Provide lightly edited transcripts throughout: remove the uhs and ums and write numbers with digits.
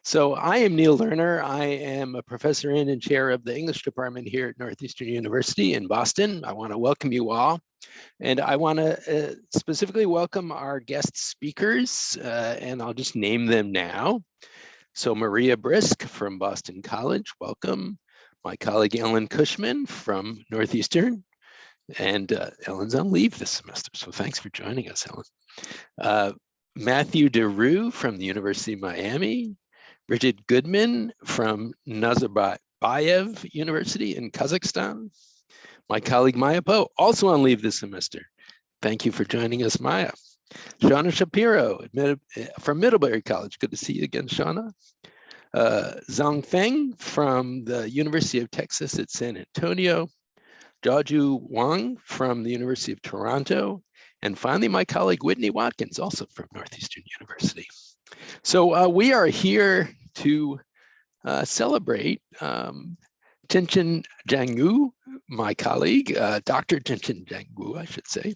So I am Neil Lerner. I am a professor in and chair of the English department here at Northeastern University in Boston. I want to welcome you all. And I want to specifically welcome our guest speakers, and I'll just name them now. So Maria Brisk from Boston College, welcome. My colleague Ellen Cushman from Northeastern, and Ellen's on leave this semester, so thanks for joining us, Ellen. Matthew DeRue from the University of Miami, Bridget Goodman from Nazarbayev University in Kazakhstan, my colleague Maya Poe, also on leave this semester. Thank you for joining us, Maya. Shauna Shapiro from Middlebury College. Good to see you again, Shauna. Zhang Feng from the University of Texas at San Antonio. Jiaju Wang from the University of Toronto. And finally, my colleague Whitney Watkins, also from Northeastern University. So we are here to celebrate Qianqian Zhang-Wu, my colleague, Dr. Qianqian Zhang-Wu, I should say.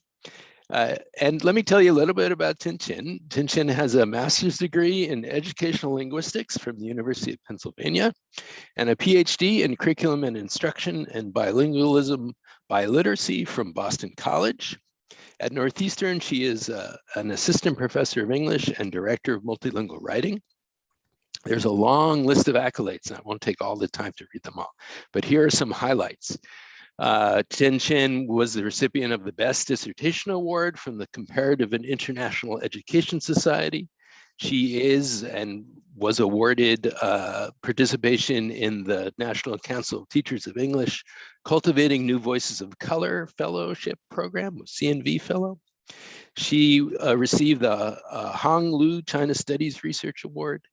And let me tell you a little bit about Qianqian. Qianqian has a master's degree in educational linguistics from the University of Pennsylvania and a PhD in curriculum and instruction and bilingualism by literacy from Boston College. At Northeastern, she is an assistant professor of English and director of multilingual writing. There's a long list of accolades, and I won't take all the time to read them all, but here are some highlights. Qianqian was the recipient of the Best Dissertation Award from the Comparative and International Education Society. She is and was awarded participation in the National Council of Teachers of English Cultivating New Voices of Color Fellowship Program, CNV Fellow. She received the Hong Lu China Studies Research Award,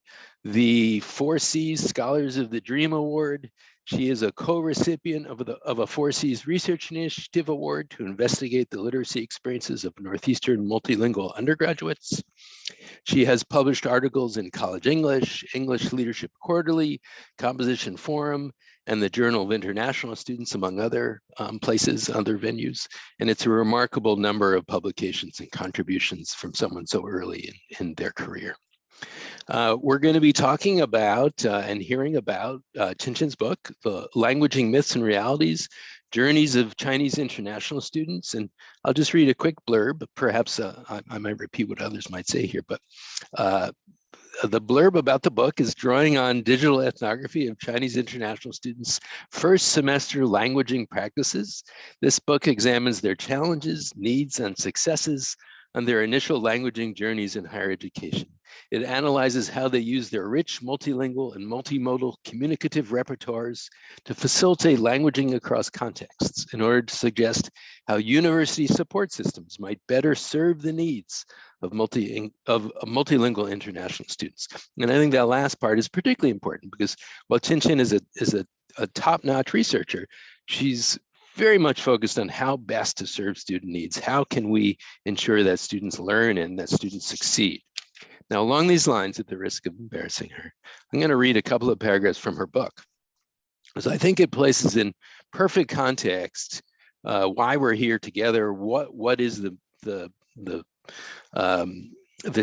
the 4Cs Scholars of the Dream Award. She is a co-recipient of a 4Cs Research Initiative Award to investigate the literacy experiences of Northeastern multilingual undergraduates. She has published articles in College English, English Leadership Quarterly, Composition Forum, and the Journal of International Students, among other places, other venues. And it's a remarkable number of publications and contributions from someone so early in their career. We're going to be talking about and hearing about Qianqian's book, The Languaging Myths and Realities, Journeys of Chinese International Students. And I'll just read a quick blurb. Perhaps I might repeat what others might say here, but the blurb about the book is drawing on digital ethnography of Chinese international students' first semester languaging practices. This book examines their challenges, needs, and successes on their initial languaging journeys in higher education. It analyzes how they use their rich multilingual and multimodal communicative repertoires to facilitate languaging across contexts in order to suggest how university support systems might better serve the needs of multilingual international students. And I think that last part is particularly important because while Qianqian is a top-notch researcher, she's very much focused on how best to serve student needs. How can we ensure that students learn and that students succeed? Now, along these lines, at the risk of embarrassing her, I'm going to read a couple of paragraphs from her book, because I think it places in perfect context why we're here together. What is the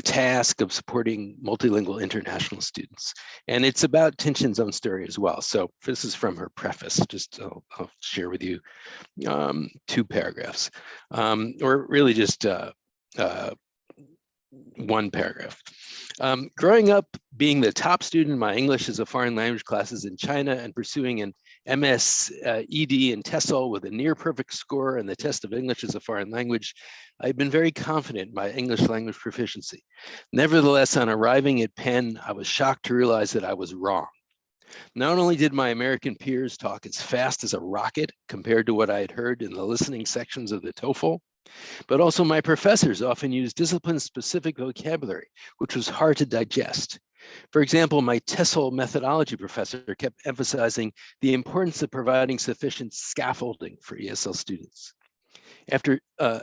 task of supporting multilingual international students? And it's about Qianqian's own story as well. So this is from her preface. Just I'll share with you 2 paragraphs, or really just one paragraph. Growing up being the top student in my English as a foreign language classes in China and pursuing an MS ED in TESOL with a near perfect score on the test of English as a foreign language, I've been very confident in my English language proficiency. Nevertheless, on arriving at Penn, I was shocked to realize that I was wrong. Not only did my American peers talk as fast as a rocket compared to what I had heard in the listening sections of the TOEFL, but also my professors often used discipline-specific vocabulary, which was hard to digest. For example, my TESOL methodology professor kept emphasizing the importance of providing sufficient scaffolding for ESL students.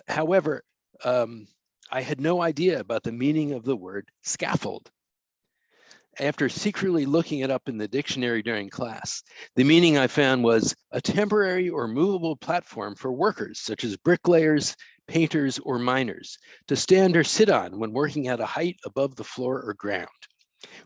However, I had no idea about the meaning of the word scaffold. After secretly looking it up in the dictionary during class, the meaning I found was a temporary or movable platform for workers, such as bricklayers, painters, or miners, to stand or sit on when working at a height above the floor or ground.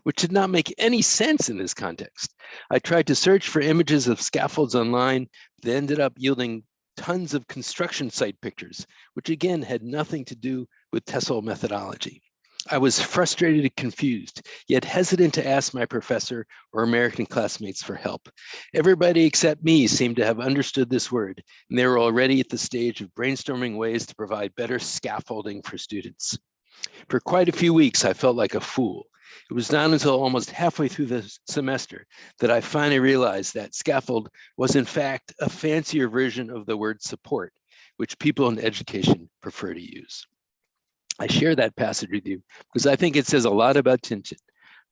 which did not make any sense in this context. I tried to search for images of scaffolds online, but ended up yielding tons of construction site pictures, which again had nothing to do with TESOL methodology. I was frustrated and confused, yet hesitant to ask my professor or American classmates for help. Everybody except me seemed to have understood this word, and they were already at the stage of brainstorming ways to provide better scaffolding for students. For quite a few weeks, I felt like a fool. It was not until almost halfway through the semester that I finally realized that scaffold was in fact a fancier version of the word support, which people in education prefer to use. I share that passage with you because I think it says a lot about Qianqian,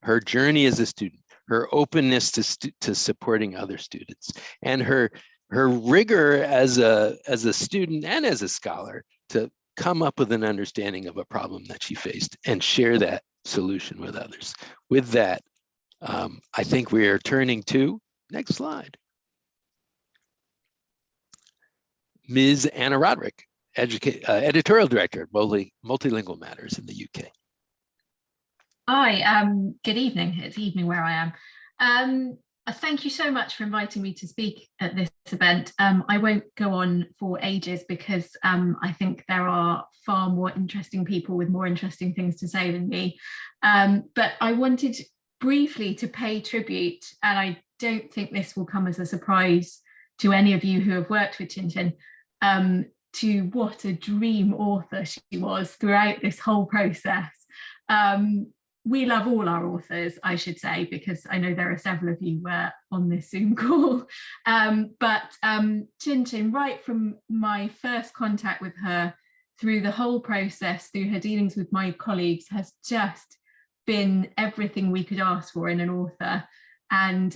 her journey as a student, her openness to supporting other students, and her rigor as a student and as a scholar to come up with an understanding of a problem that she faced and share that solution with others. With that, I think we are turning to, next slide, Ms. Anna Roderick, editorial director at Multilingual Matters in the UK. Hi, good evening. It's evening where I am. Thank you so much for inviting me to speak at this event. I won't go on for ages because I think there are far more interesting people with more interesting things to say than me. But I wanted briefly to pay tribute, and I don't think this will come as a surprise to any of you who have worked with Qianqian, to what a dream author she was throughout this whole process. We love all our authors, I should say, because I know there are several of you on this Zoom call. But Qianqian, right from my first contact with her, through the whole process, through her dealings with my colleagues, has just been everything we could ask for in an author. And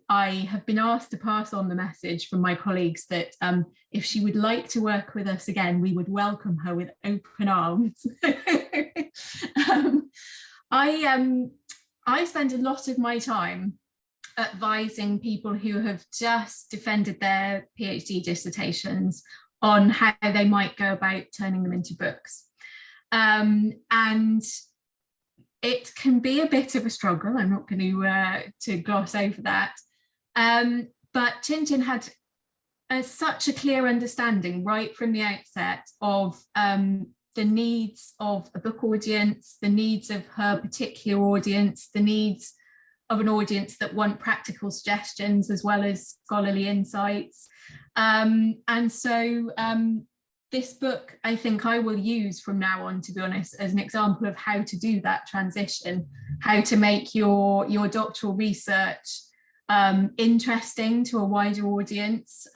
I have been asked to pass on the message from my colleagues that if she would like to work with us again, we would welcome her with open arms. I spend a lot of my time advising people who have just defended their PhD dissertations on how they might go about turning them into books. And it can be a bit of a struggle. I'm not going to gloss over that. But Qianqian had such a clear understanding right from the outset of the needs of a book audience, the needs of her particular audience, the needs of an audience that want practical suggestions as well as scholarly insights. And so this book, I think I will use from now on, to be honest, as an example of how to do that transition, how to make your doctoral research interesting to a wider audience,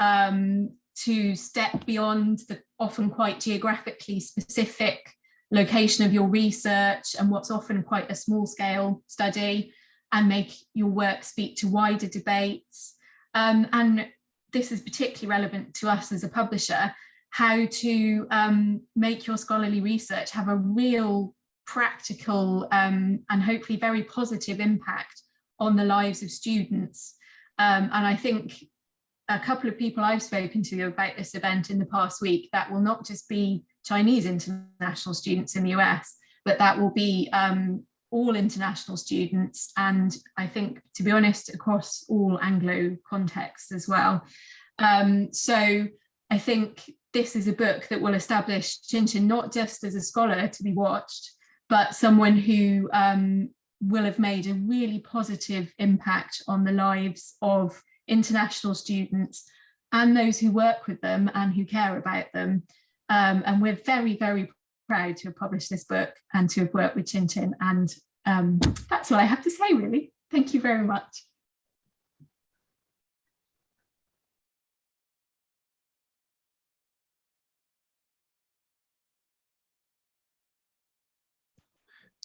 to step beyond the often quite geographically specific location of your research and what's often quite a small scale study, and make your work speak to wider debates. And this is particularly relevant to us as a publisher, how to make your scholarly research have a real practical and hopefully very positive impact on the lives of students. And I think a couple of people I've spoken to about this event in the past week, that will not just be Chinese international students in the US, but that will be all international students, and I think, to be honest, across all Anglo contexts as well. So I think this is a book that will establish Qianqian not just as a scholar to be watched, but someone who will have made a really positive impact on the lives of international students and those who work with them and who care about them. And we're very, very proud to have published this book and to have worked with Qianqian. And that's all I have to say, really. Thank you very much.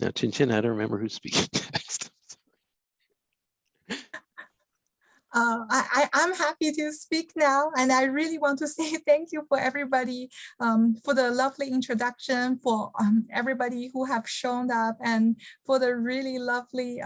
Now, Qianqian, I don't remember who's speaking next. I'm happy to speak now, and I really want to say thank you for everybody for the lovely introduction, for everybody who have shown up, and for the really lovely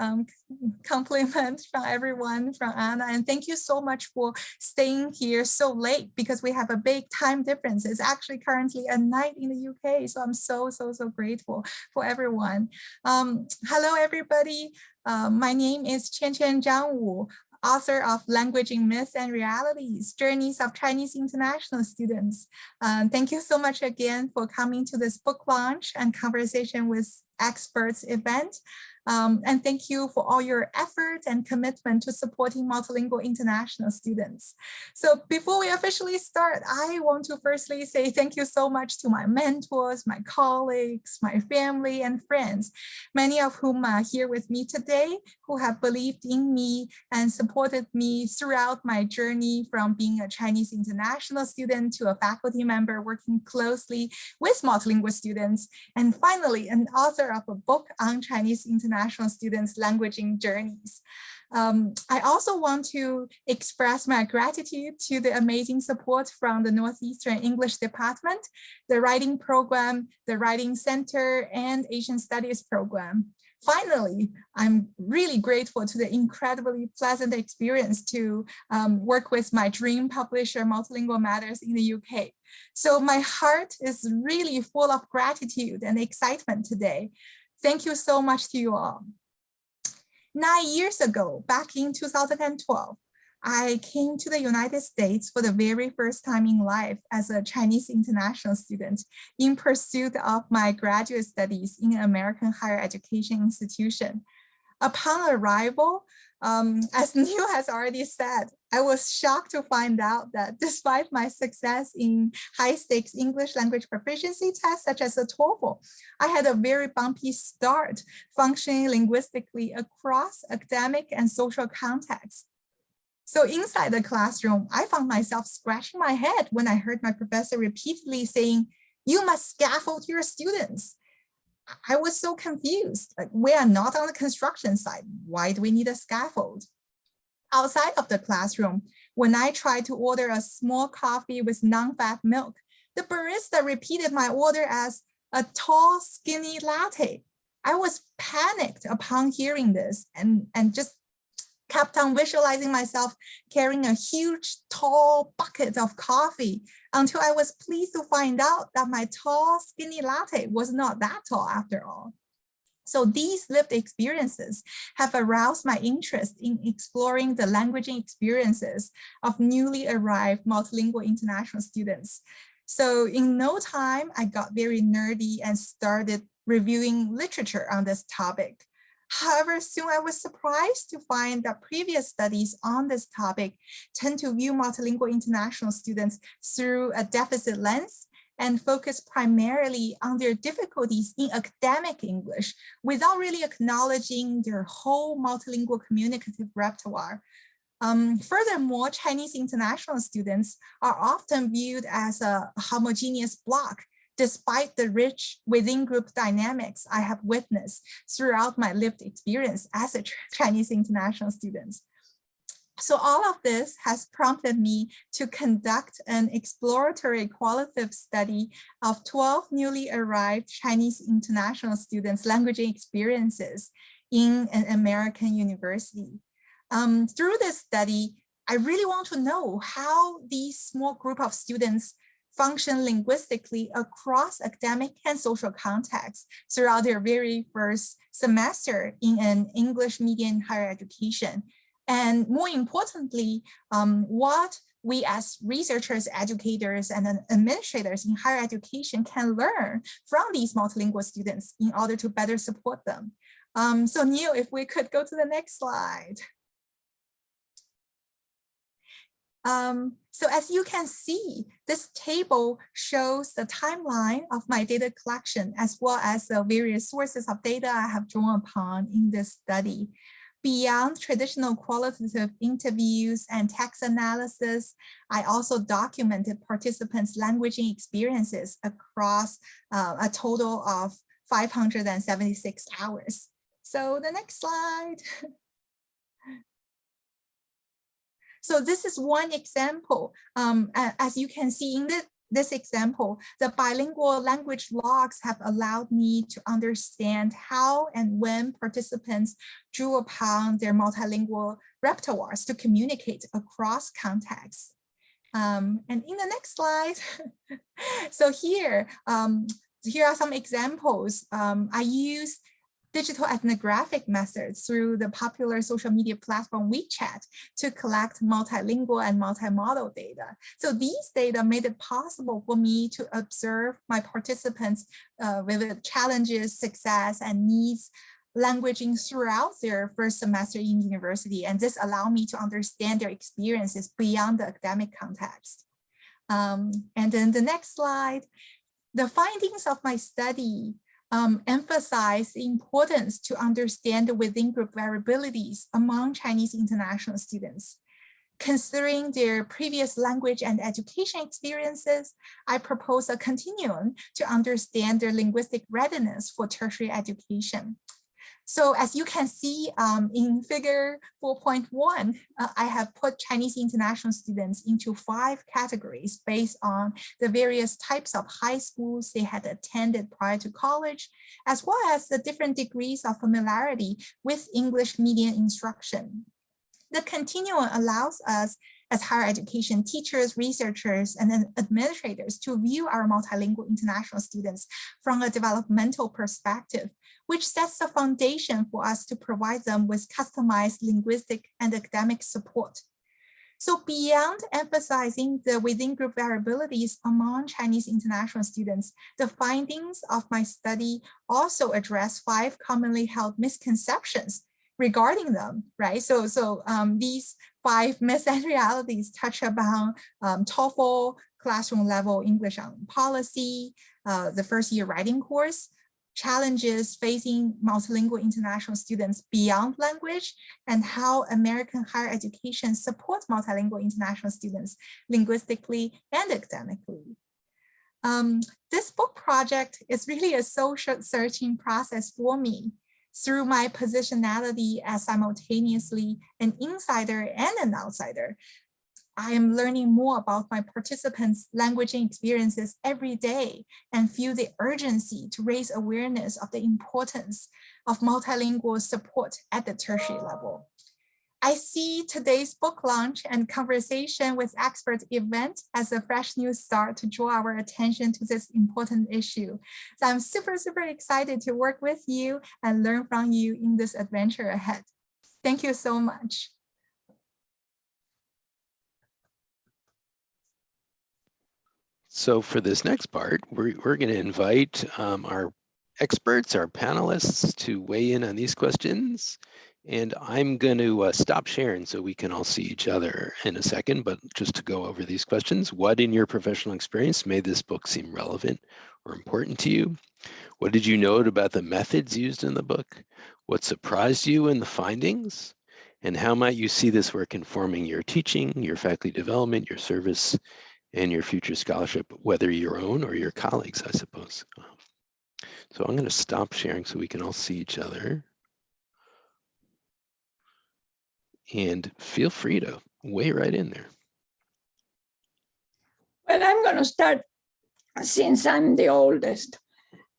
compliments from everyone, from Anna. And thank you so much for staying here so late, because we have a big time difference. It's actually currently at night in the UK, so I'm so grateful for everyone. Hello, everybody. My name is Qianqian Zhang-Wu, author of Languaging Myths and Realities, Journeys of Chinese International Students. Thank you so much again for coming to this book launch and conversation with experts event. And thank you for all your effort and commitment to supporting multilingual international students. So before we officially start, I want to firstly say thank you so much to my mentors, my colleagues, my family and friends, many of whom are here with me today, who have believed in me and supported me throughout my journey from being a Chinese international student to a faculty member working closely with multilingual students, and finally an author of a book on Chinese international students' languaging journeys. I also want to express my gratitude to the amazing support from the Northeastern English Department, the Writing Program, the Writing Center, and Asian Studies Program. Finally, I'm really grateful to the incredibly pleasant experience to work with my dream publisher, Multilingual Matters in the UK. So my heart is really full of gratitude and excitement today. Thank you so much to you all. 9 years ago, back in 2012, I came to the United States for the very first time in life as a Chinese international student in pursuit of my graduate studies in an American higher education institution. Upon arrival, as Neil has already said, I was shocked to find out that despite my success in high-stakes English language proficiency tests such as the TOEFL, I had a very bumpy start functioning linguistically across academic and social contexts. So inside the classroom, I found myself scratching my head when I heard my professor repeatedly saying, "You must scaffold your students." I was so confused. Like, we are not on the construction site. Why do we need a scaffold? Outside of the classroom, when I tried to order a small coffee with non-fat milk, the barista repeated my order as a tall, skinny latte. I was panicked upon hearing this and just kept on visualizing myself carrying a huge, tall bucket of coffee until I was pleased to find out that my tall, skinny latte was not that tall after all. So these lived experiences have aroused my interest in exploring the languaging experiences of newly arrived multilingual international students. So in no time, I got very nerdy and started reviewing literature on this topic. However, soon I was surprised to find that previous studies on this topic tend to view multilingual international students through a deficit lens and focus primarily on their difficulties in academic English without really acknowledging their whole multilingual communicative repertoire. Furthermore, Chinese international students are often viewed as a homogeneous block, despite the rich within-group dynamics I have witnessed throughout my lived experience as a Chinese international student. So all of this has prompted me to conduct an exploratory qualitative study of 12 newly arrived Chinese international students' languaging experiences in an American university. Through this study, I really want to know how these small group of students function linguistically across academic and social contexts throughout their very first semester in an English medium higher education. And more importantly, what we as researchers, educators, and administrators in higher education can learn from these multilingual students in order to better support them. So Neil, if we could go to the next slide. So as you can see, this table shows the timeline of my data collection as well as the various sources of data I have drawn upon in this study. Beyond traditional qualitative interviews and text analysis, I also documented participants' languaging experiences across a total of 576 hours. So the next slide. So this is one example. As you can see in this example, the bilingual language logs have allowed me to understand how and when participants drew upon their multilingual repertoires to communicate across contexts. And in the next slide, so here are some examples. I use digital ethnographic methods through the popular social media platform WeChat to collect multilingual and multimodal data. So these data made it possible for me to observe my participants with the challenges, success, and needs languaging throughout their first semester in university. And this allowed me to understand their experiences beyond the academic context. And then the next slide, the findings of my study emphasize the importance to understand the within-group variabilities among Chinese international students. Considering their previous language and education experiences, I propose a continuum to understand their linguistic readiness for tertiary education. So as you can see in figure 4.1, I have put Chinese international students into 5 categories based on the various types of high schools they had attended prior to college, as well as the different degrees of familiarity with English medium instruction. The continuum allows us as higher education teachers, researchers, and then administrators to view our multilingual international students from a developmental perspective, which sets the foundation for us to provide them with customized linguistic and academic support. So beyond emphasizing the within-group variabilities among Chinese international students, the findings of my study also address 5 commonly held misconceptions regarding them, right? So these 5 myths and realities touch upon TOEFL, classroom level English on policy, the first year writing course, challenges facing multilingual international students beyond language, and how American higher education supports multilingual international students linguistically and academically. This book project is really a social searching process for me. Through my positionality as simultaneously an insider and an outsider, I am learning more about my participants' languaging experiences every day and feel the urgency to raise awareness of the importance of multilingual support at the tertiary level. I see today's book launch and conversation with expert event as a fresh new start to draw our attention to this important issue. So I'm super, super excited to work with you and learn from you in this adventure ahead. Thank you so much. So for this next part, we're going to invite our experts, our panelists, to weigh in on these questions. And I'm going to stop sharing so we can all see each other in a second, but just to go over these questions. What in your professional experience made this book seem relevant or important to you? What did you note about the methods used in the book? What surprised you in the findings? And how might you see this work informing your teaching, your faculty development, your service, and your future scholarship, whether your own or your colleagues, I suppose. So I'm going to stop sharing so we can all see each other. And feel free to weigh right in there. Well, I'm going to start since I'm the oldest.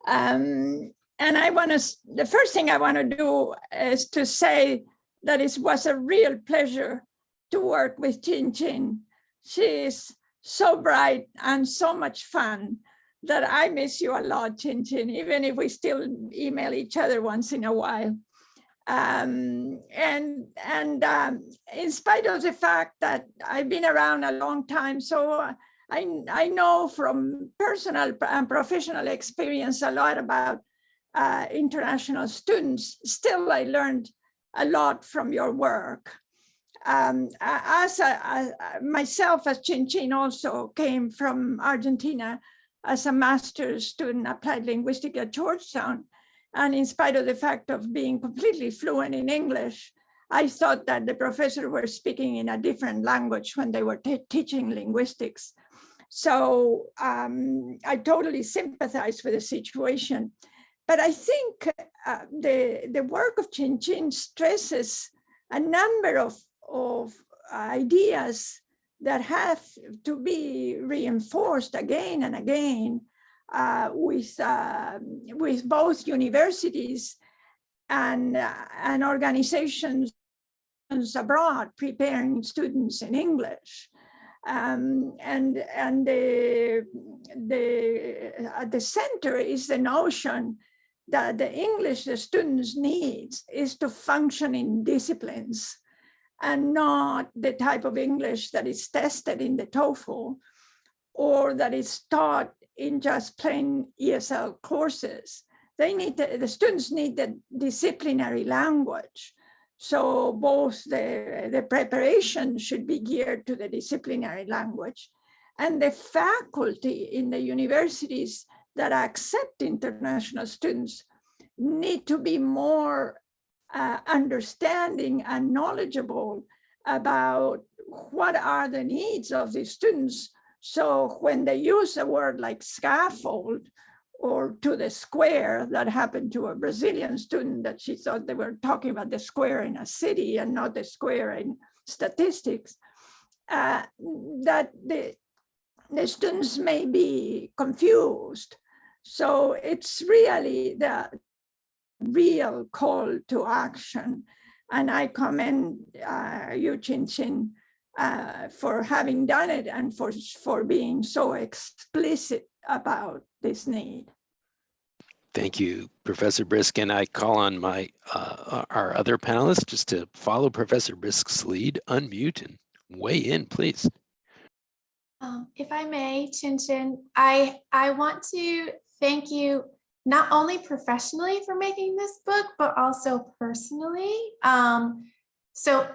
And the first thing I want to do is to say that it was a real pleasure to work with Qianqian. She is so bright and so much fun that I miss you a lot, Qianqian, even if we still email each other once in a while. In spite of the fact that I've been around a long time, so I know from personal and professional experience a lot about international students. Still, I learned a lot from your work. Myself, as Qianqian, also came from Argentina as a master's student, applied linguistic at Georgetown. And in spite of the fact of being completely fluent in English, I thought that the professors were speaking in a different language when they were teaching linguistics. So I totally sympathize with the situation. But I think the work of Qianqian stresses a number of ideas that have to be reinforced again and again with both universities and organizations abroad preparing students in English. At the center is the notion that the English the students need is to function in disciplines and not the type of English that is tested in the TOEFL or that is taught in just plain ESL courses. The students need the disciplinary language. So both the preparation should be geared to the disciplinary language, and the faculty in the universities that accept international students need to be more understanding and knowledgeable about what are the needs of the students. So when they use a word like scaffold or to the square, that happened to a Brazilian student that she thought they were talking about the square in a city and not the square in statistics, that the students may be confused. So it's really the real call to action. And I commend you, Qianqian, for having done it and for being so explicit about this need. Thank you, Professor Brisk. And I call on my our other panelists just to follow Professor Brisk's lead, unmute and weigh in, please. If I may, Qianqian, I want to thank you not only professionally for making this book, but also personally. So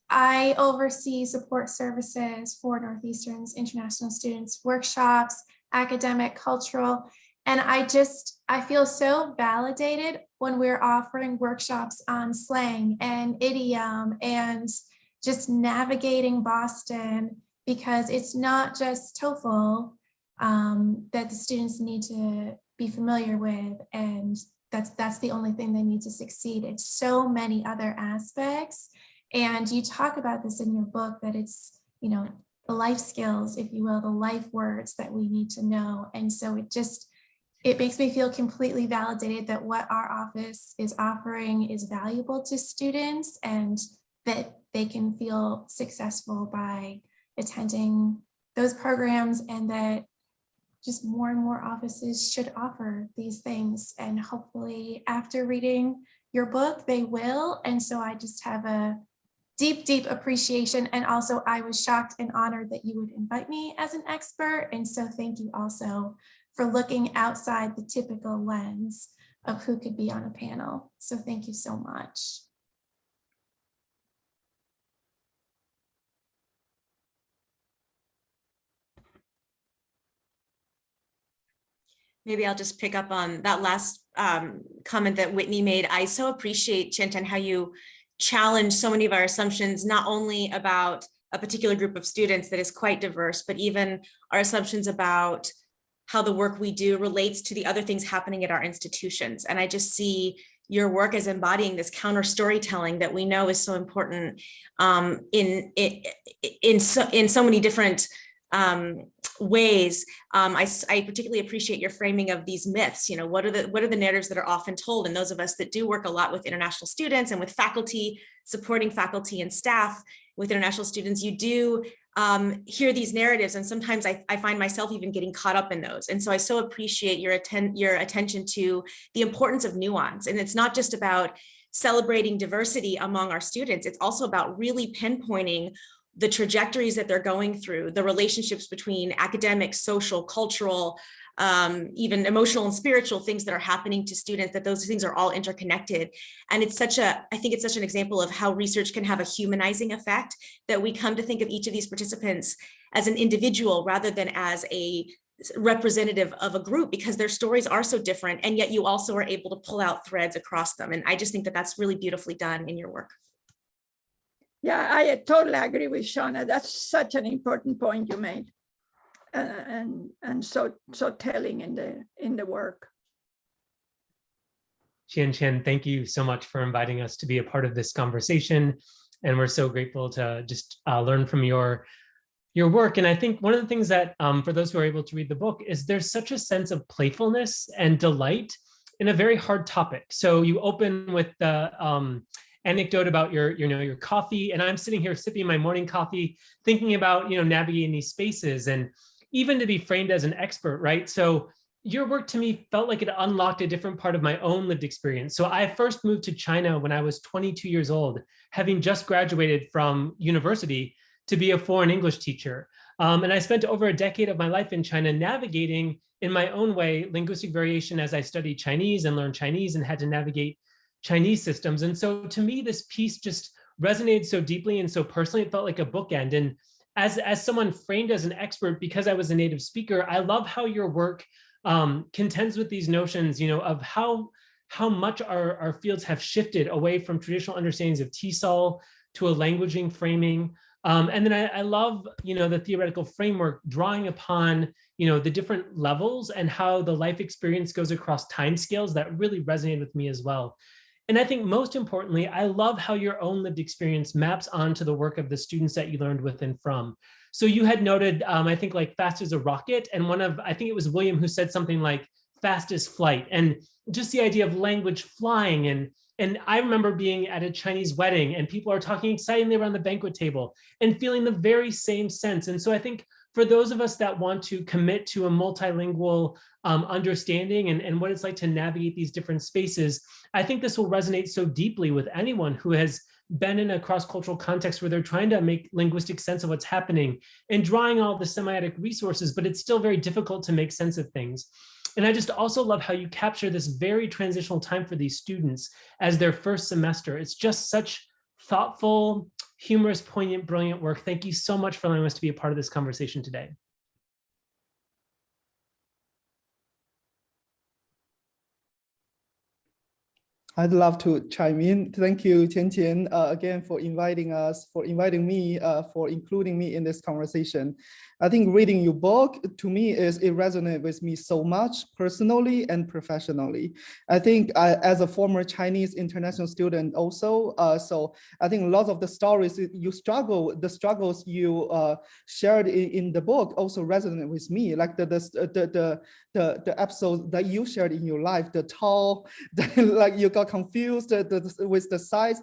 I oversee support services for Northeastern's international students, workshops, academic, cultural, and I feel so validated when we're offering workshops on slang and idiom and just navigating Boston, because it's not just TOEFL that the students need to be familiar with, and that's the only thing they need to succeed. It's so many other aspects, and you talk about this in your book, that it's, you know, the life skills, if you will, the life words that we need to know. And so it makes me feel completely validated that what our office is offering is valuable to students, and that they can feel successful by attending those programs, and that just more and more offices should offer these things. And hopefully after reading your book, they will. And so I just have a deep, deep appreciation. And also I was shocked and honored that you would invite me as an expert. And so thank you also for looking outside the typical lens of who could be on a panel. So thank you so much. Maybe I'll just pick up on that last comment that Whitney made. I so appreciate, Qianqian, how you challenge so many of our assumptions, not only about a particular group of students that is quite diverse, but even our assumptions about how the work we do relates to the other things happening at our institutions. And I just see your work as embodying this counter storytelling that we know is so important in so many different ways. I particularly appreciate your framing of these myths. You know, what are the narratives that are often told? And those of us that do work a lot with international students and with faculty, supporting faculty and staff with international students, you do hear these narratives, and sometimes I find myself even getting caught up in those. And so I so appreciate your attention to the importance of nuance. And it's not just about celebrating diversity among our students, it's also about really pinpointing the trajectories that they're going through, the relationships between academic, social, cultural, even emotional and spiritual things that are happening to students, that those things are all interconnected. And it's I think it's such an example of how research can have a humanizing effect, that we come to think of each of these participants as an individual rather than as a representative of a group, because their stories are so different, and yet you also are able to pull out threads across them. And I just think that that's really beautifully done in your work. Yeah, I totally agree with Shauna. That's such an important point you made, and so telling in the work. Qianqian, thank you so much for inviting us to be a part of this conversation, and we're so grateful to just learn from your work. And I think one of the things that, for those who are able to read the book, is there's such a sense of playfulness and delight in a very hard topic. So you open with the anecdote about your coffee, and I'm sitting here sipping my morning coffee, thinking about navigating these spaces, and even to be framed as an expert, right? So your work to me felt like it unlocked a different part of my own lived experience. So I first moved to China when I was 22 years old, having just graduated from university to be a foreign English teacher. And I spent over a decade of my life in China navigating in my own way linguistic variation as I studied Chinese and learned Chinese and had to navigate Chinese systems. And so to me, this piece just resonated so deeply and so personally, it felt like a bookend. And as someone framed as an expert, because I was a native speaker, I love how your work contends with these notions, of how much our fields have shifted away from traditional understandings of TESOL to a languaging framing. And then I love, the theoretical framework drawing upon, the different levels and how the life experience goes across timescales that really resonated with me as well. And I think most importantly, I love how your own lived experience maps onto the work of the students that you learned with and from. So you had noted, I think like fast as a rocket, and I think it was William who said something like fast as flight, and just the idea of language flying. And I remember being at a Chinese wedding and people are talking excitingly around the banquet table and feeling the very same sense. And so I think for those of us that want to commit to a multilingual understanding and what it's like to navigate these different spaces, I think this will resonate so deeply with anyone who has been in a cross-cultural context where they're trying to make linguistic sense of what's happening and drawing all the semiotic resources, but it's still very difficult to make sense of things. And I just also love how you capture this very transitional time for these students as their first semester. It's just such thoughtful, humorous, poignant, brilliant work. Thank you so much for allowing us to be a part of this conversation today. I'd love to chime in. Thank you, Qianqian, again for inviting us, for inviting me, for including me in this conversation. I think reading your book, to me, it resonates with me so much personally and professionally. I think as a former Chinese international student also, so I think a lot of the stories you struggle, the struggles you shared in the book also resonate with me, like the episode that you shared in your life, the tall, like you got confused with the size.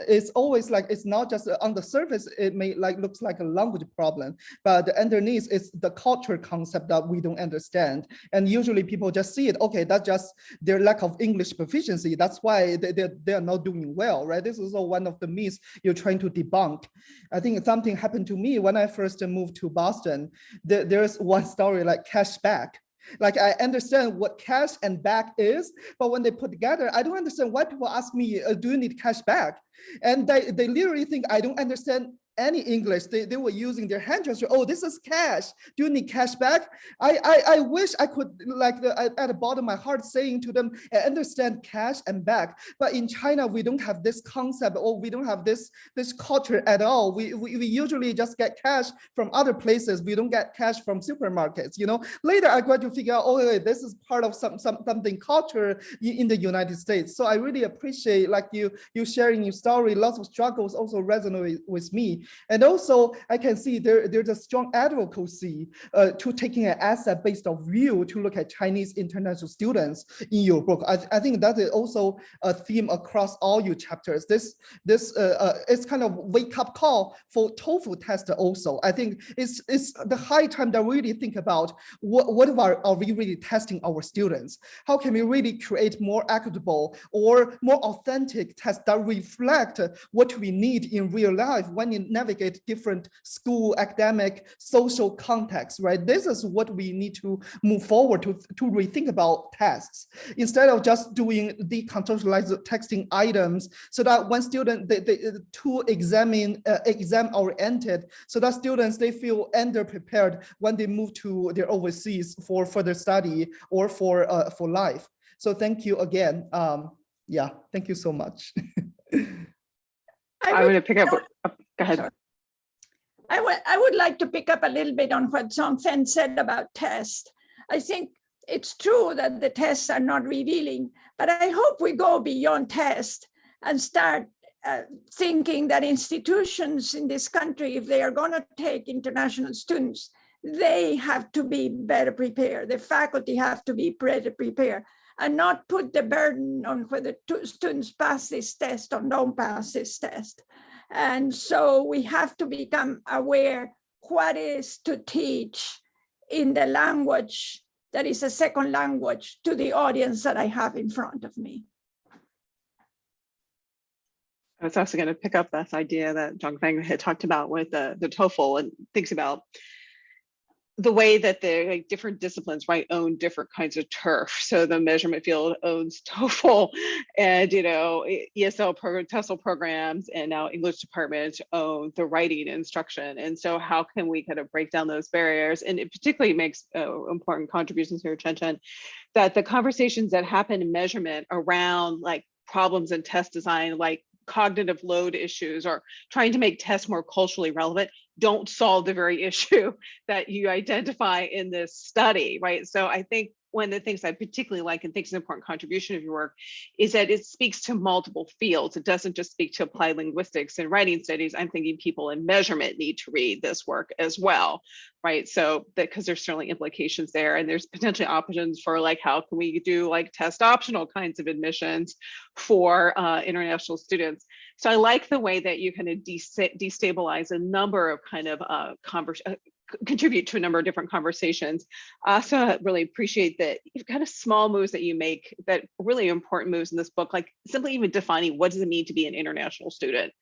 It's always like, it's not just on the surface, it may looks like a language problem, but underneath it's the culture concept that we don't understand. And usually people just see it, okay, that's just their lack of English proficiency. That's why they're not doing well, right? This is one of the myths you're trying to debunk. I think something happened to me when I first moved to Boston. There's one story like cash back. Like I understand what cash and back is, but when they put together, I don't understand why people ask me, do you need cash back? And they literally think I don't understand any English. They were using their hand gesture. Oh, this is cash. Do you need cash back? I wish I could, at the bottom of my heart, saying to them, I understand cash and back. But in China, we don't have this concept, or we don't have this culture at all. We usually just get cash from other places. We don't get cash from supermarkets. Later I got to figure out, oh, wait, this is part of something culture in the United States. So I really appreciate you sharing your story. Lots of struggles also resonate with me. And also, I can see there's a strong advocacy to taking an asset-based view to look at Chinese international students in your book. I think that is also a theme across all your chapters. This it's kind of wake-up call for TOEFL test also. I think it's the high time that we really think about what are we really testing our students? How can we really create more equitable or more authentic tests that reflect what we need in real life when you navigate different school, academic, social contexts, right? This is what we need to move forward to rethink about tests instead of just doing the contextualized texting items, so that when students to exam oriented, so that students they feel underprepared when they move to their overseas for further study or for life. So thank you again. Yeah, thank you so much. I'm going to pick up. Go ahead. Sorry. I would like to pick up a little bit on what Zhongfen said about tests. I think it's true that the tests are not revealing, but I hope we go beyond tests and start thinking that institutions in this country, if they are going to take international students, they have to be better prepared. The faculty have to be better prepared and not put the burden on whether students pass this test or don't pass this test. And so we have to become aware what is to teach in the language that is a second language to the audience that I have in front of me. I was also going to pick up this idea that Zhang-Feng had talked about with the TOEFL, and thinks about the way that the like different disciplines, right, own different kinds of turf. So the measurement field owns TOEFL, and ESL program, TESOL programs, and now English departments own the writing instruction. And so how can we kind of break down those barriers? And it particularly makes important contributions here, Qianqian, that the conversations that happen in measurement around like problems in test design, like cognitive load issues or trying to make tests more culturally relevant, don't solve the very issue that you identify in this study, right? So I think one of the things I particularly like and think is an important contribution of your work is that it speaks to multiple fields. It doesn't just speak to applied linguistics and writing studies. I'm thinking people in measurement need to read this work as well, right? So that because there's certainly implications there, and there's potentially options for like how can we do like test optional kinds of admissions for international students. So I like the way that you kind of destabilize a number of kind of contribute to a number of different conversations. I also really appreciate that you've got small moves that you make that really important moves in this book, like simply even defining what does it mean to be an international student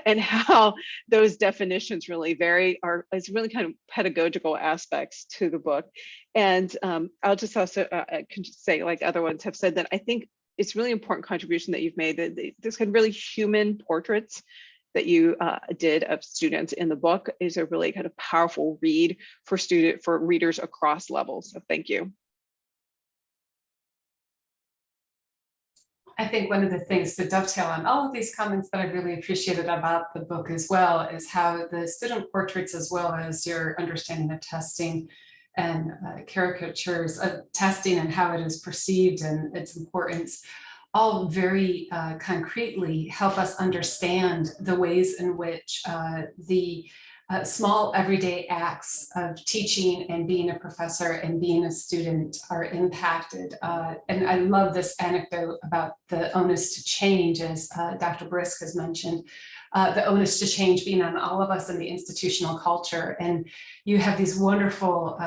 and how those definitions really vary is really kind of pedagogical aspects to the book. And I'll just also can just say, like other ones have said, that I think it's really important contribution that you've made, that this kind of really human portraits that you did of students in the book is a really kind of powerful read for readers across levels. So thank you. I think one of the things to dovetail on all of these comments that I really appreciated about the book as well is how the student portraits, as well as your understanding of testing and caricatures of testing and how it is perceived and its importance, all very concretely help us understand the ways in which the small everyday acts of teaching and being a professor and being a student are impacted. And I love this anecdote about the onus to change, as Dr. Brisk has mentioned, the onus to change being on all of us in the institutional culture. And you have these wonderful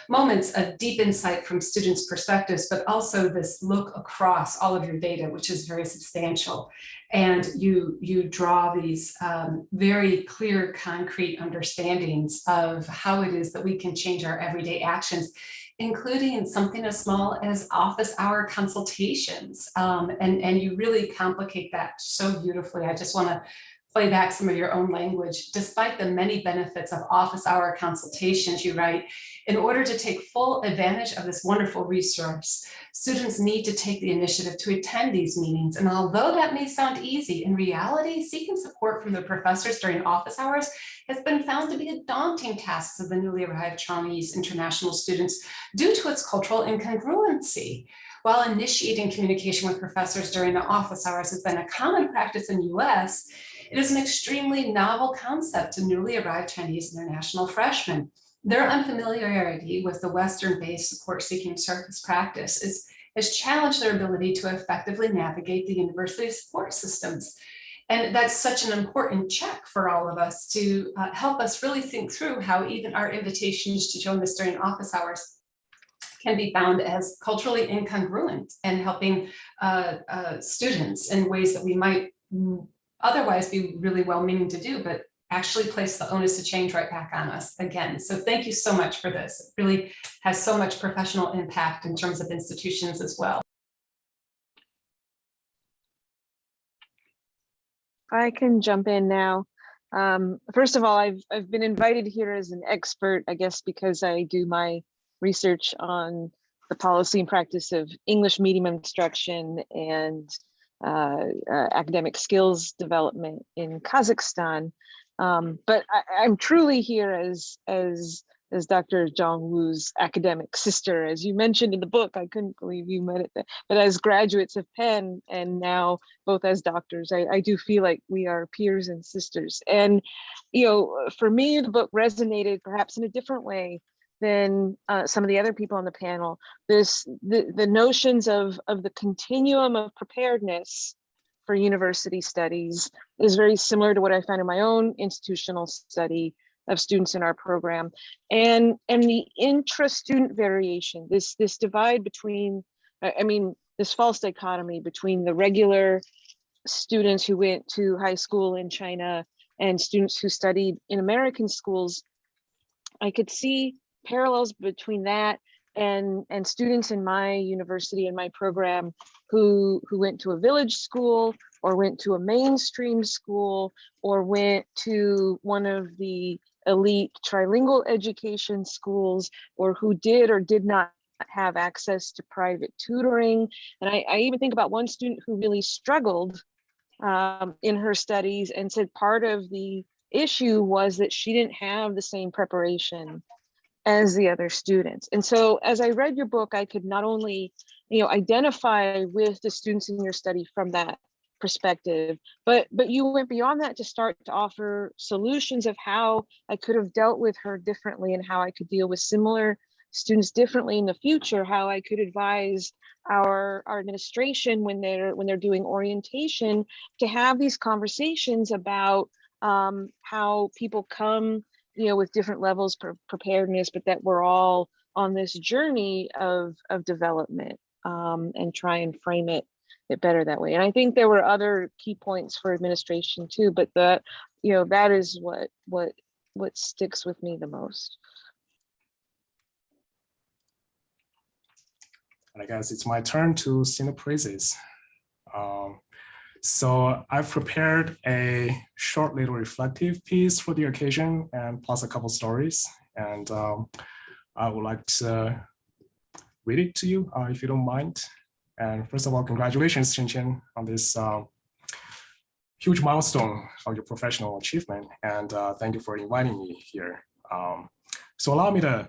moments of deep insight from students' perspectives, but also this look across all of your data, which is very substantial. And you draw these very clear, concrete understandings of how it is that we can change our everyday actions, including in something as small as office hour consultations. And you really complicate that so beautifully. I just want to play back some of your own language. Despite the many benefits of office hour consultations, you write, in order to take full advantage of this wonderful resource, students need to take the initiative to attend these meetings. And although that may sound easy, in reality, seeking support from their professors during office hours has been found to be a daunting task of the newly arrived Chinese international students due to its cultural incongruency. While initiating communication with professors during the office hours has been a common practice in the US, it is an extremely novel concept to newly arrived Chinese international freshmen. Their unfamiliarity with the Western-based support-seeking service practice has challenged their ability to effectively navigate the university support systems. And that's such an important check for all of us to help us really think through how even our invitations to join us during office hours can be found as culturally incongruent and helping students in ways that we might otherwise be really well-meaning to do, but actually place the onus to change right back on us again. So thank you so much for this. It really has so much professional impact in terms of institutions as well. I can jump in now. First of all, I've been invited here as an expert, I guess, because I do my research on the policy and practice of English medium instruction and academic skills development in Kazakhstan. But I'm truly here as Dr. Zhang-Wu's academic sister. As you mentioned in the book, I couldn't believe you met it, but as graduates of Penn and now both as doctors, I do feel like we are peers and sisters. And, for me, the book resonated perhaps in a different way than some of the other people on the panel. The notions of the continuum of preparedness for university studies is very similar to what I found in my own institutional study of students in our program, and the intra-student variation, this divide between, I mean, this false dichotomy between the regular students who went to high school in China and students who studied in American schools. I could see parallels between that and students in my university and my program who went to a village school or went to a mainstream school or went to one of the elite trilingual education schools, or who did or did not have access to private tutoring. And I even think about one student who really struggled in her studies and said part of the issue was that she didn't have the same preparation as the other students. And so as I read your book, I could not only, identify with the students in your study from that perspective, but you went beyond that to start to offer solutions of how I could have dealt with her differently and how I could deal with similar students differently in the future, how I could advise our administration when they're doing orientation to have these conversations about how people come, with different levels of preparedness, but that we're all on this journey of development, and try and frame it better that way. And I think there were other key points for administration too, but that is what sticks with me the most. And I guess it's my turn to sing the praises. So I've prepared a short little reflective piece for the occasion and plus a couple stories. And I would like to read it to you if you don't mind. And first of all, congratulations, Qianqian, on this huge milestone of your professional achievement. And thank you for inviting me here. So allow me to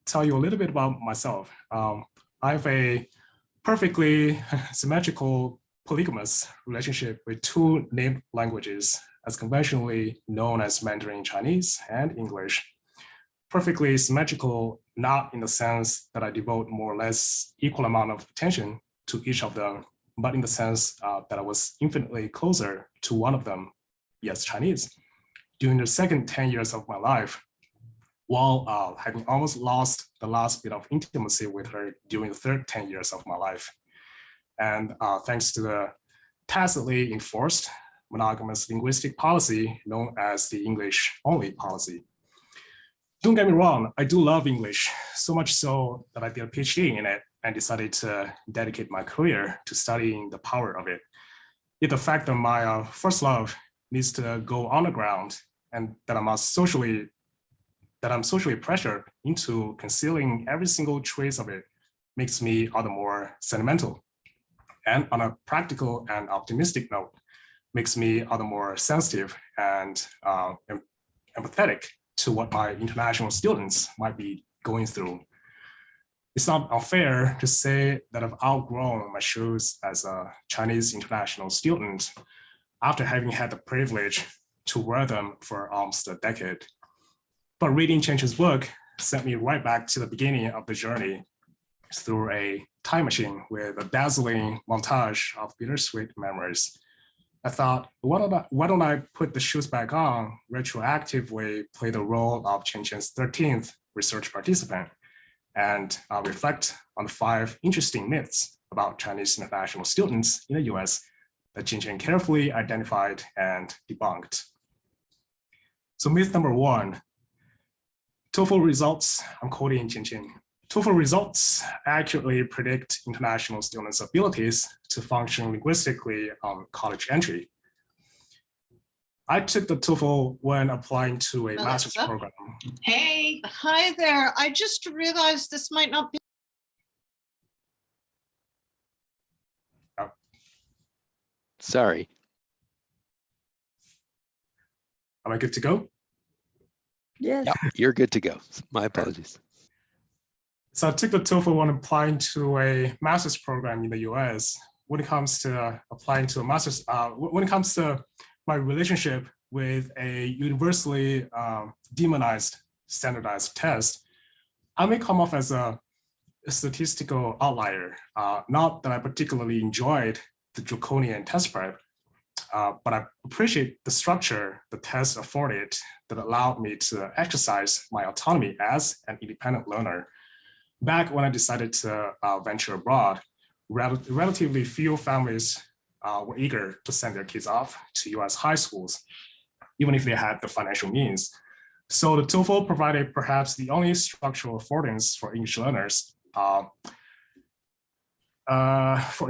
tell you a little bit about myself. I have a perfectly symmetrical polygamous relationship with two named languages, as conventionally known as Mandarin Chinese and English. Perfectly symmetrical, not in the sense that I devote more or less equal amount of attention to each of them, but in the sense that I was infinitely closer to one of them, yes, Chinese, during the second 10 years of my life, while having almost lost the last bit of intimacy with her during the third 10 years of my life. And thanks to the tacitly enforced monogamous linguistic policy known as the English-only policy. Don't get me wrong, I do love English, so much so that I did a PhD in it and decided to dedicate my career to studying the power of it. Yet the fact that my first love needs to go on the ground and that I'm socially pressured into concealing every single trace of it makes me all the more sentimental. And on a practical and optimistic note, makes me all the more sensitive and empathetic to what my international students might be going through. It's not unfair to say that I've outgrown my shoes as a Chinese international student after having had the privilege to wear them for almost a decade. But reading Qianqian's book sent me right back to the beginning of the journey through a time machine with a dazzling montage of bittersweet memories. I thought, why don't I put the shoes back on, retroactively play the role of Qianqian's 13th research participant, and reflect on the 5 interesting myths about Chinese international students in the US that Qianqian carefully identified and debunked. So myth number 1, TOEFL results, I'm quoting Qianqian, TOEFL results accurately predict international students' abilities to function linguistically on college entry. I took the TOEFL when applying to a master's program. Hey, hi there. I just realized this might not be. Oh. Sorry. Am I good to go? Yes. Yep, you're good to go. My apologies. So I took the TOEFL when applying to a master's program in the US. When it comes to applying to a master's, when it comes to my relationship with a universally demonized standardized test, I may come off as a statistical outlier. Not that I particularly enjoyed the draconian test prep, but I appreciate the structure the test afforded that allowed me to exercise my autonomy as an independent learner. Back when I decided to venture abroad, relatively few families were eager to send their kids off to US high schools, even if they had the financial means. So the TOEFL provided perhaps the only structural affordance for English learners, for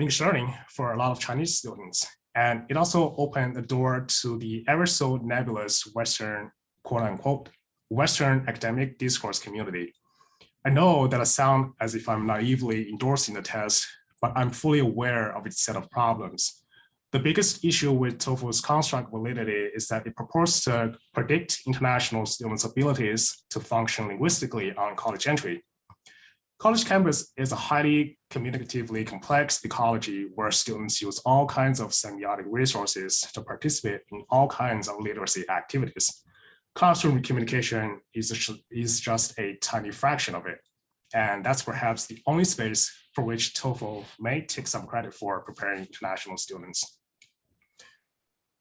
English learning for a lot of Chinese students. And it also opened the door to the ever so nebulous Western, quote unquote, Western academic discourse community. I know that I sound as if I'm naively endorsing the test, but I'm fully aware of its set of problems. The biggest issue with TOEFL's construct validity is that it purports to predict international students' abilities to function linguistically on college entry. College campus is a highly communicatively complex ecology where students use all kinds of semiotic resources to participate in all kinds of literacy activities. Classroom communication is just a tiny fraction of it. And that's perhaps the only space for which TOEFL may take some credit for preparing international students.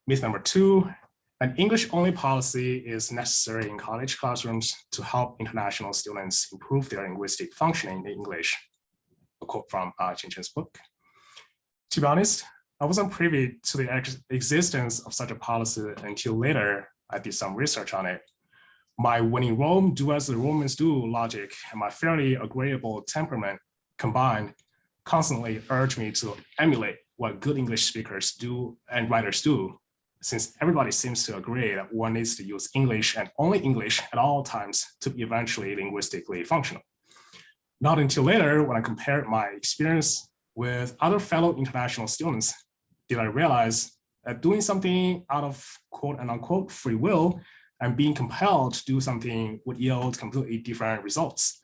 Myth number 2, an English-only policy is necessary in college classrooms to help international students improve their linguistic functioning in English. A quote from Qianqian's book. To be honest, I wasn't privy to the existence of such a policy until later I did some research on it. My when in Rome, do as the Romans do logic and my fairly agreeable temperament combined constantly urge me to emulate what good English speakers do and writers do, since everybody seems to agree that one needs to use English and only English at all times to be eventually linguistically functional. Not until later, when I compared my experience with other fellow international students, did I realize that doing something out of quote and unquote free will and being compelled to do something would yield completely different results.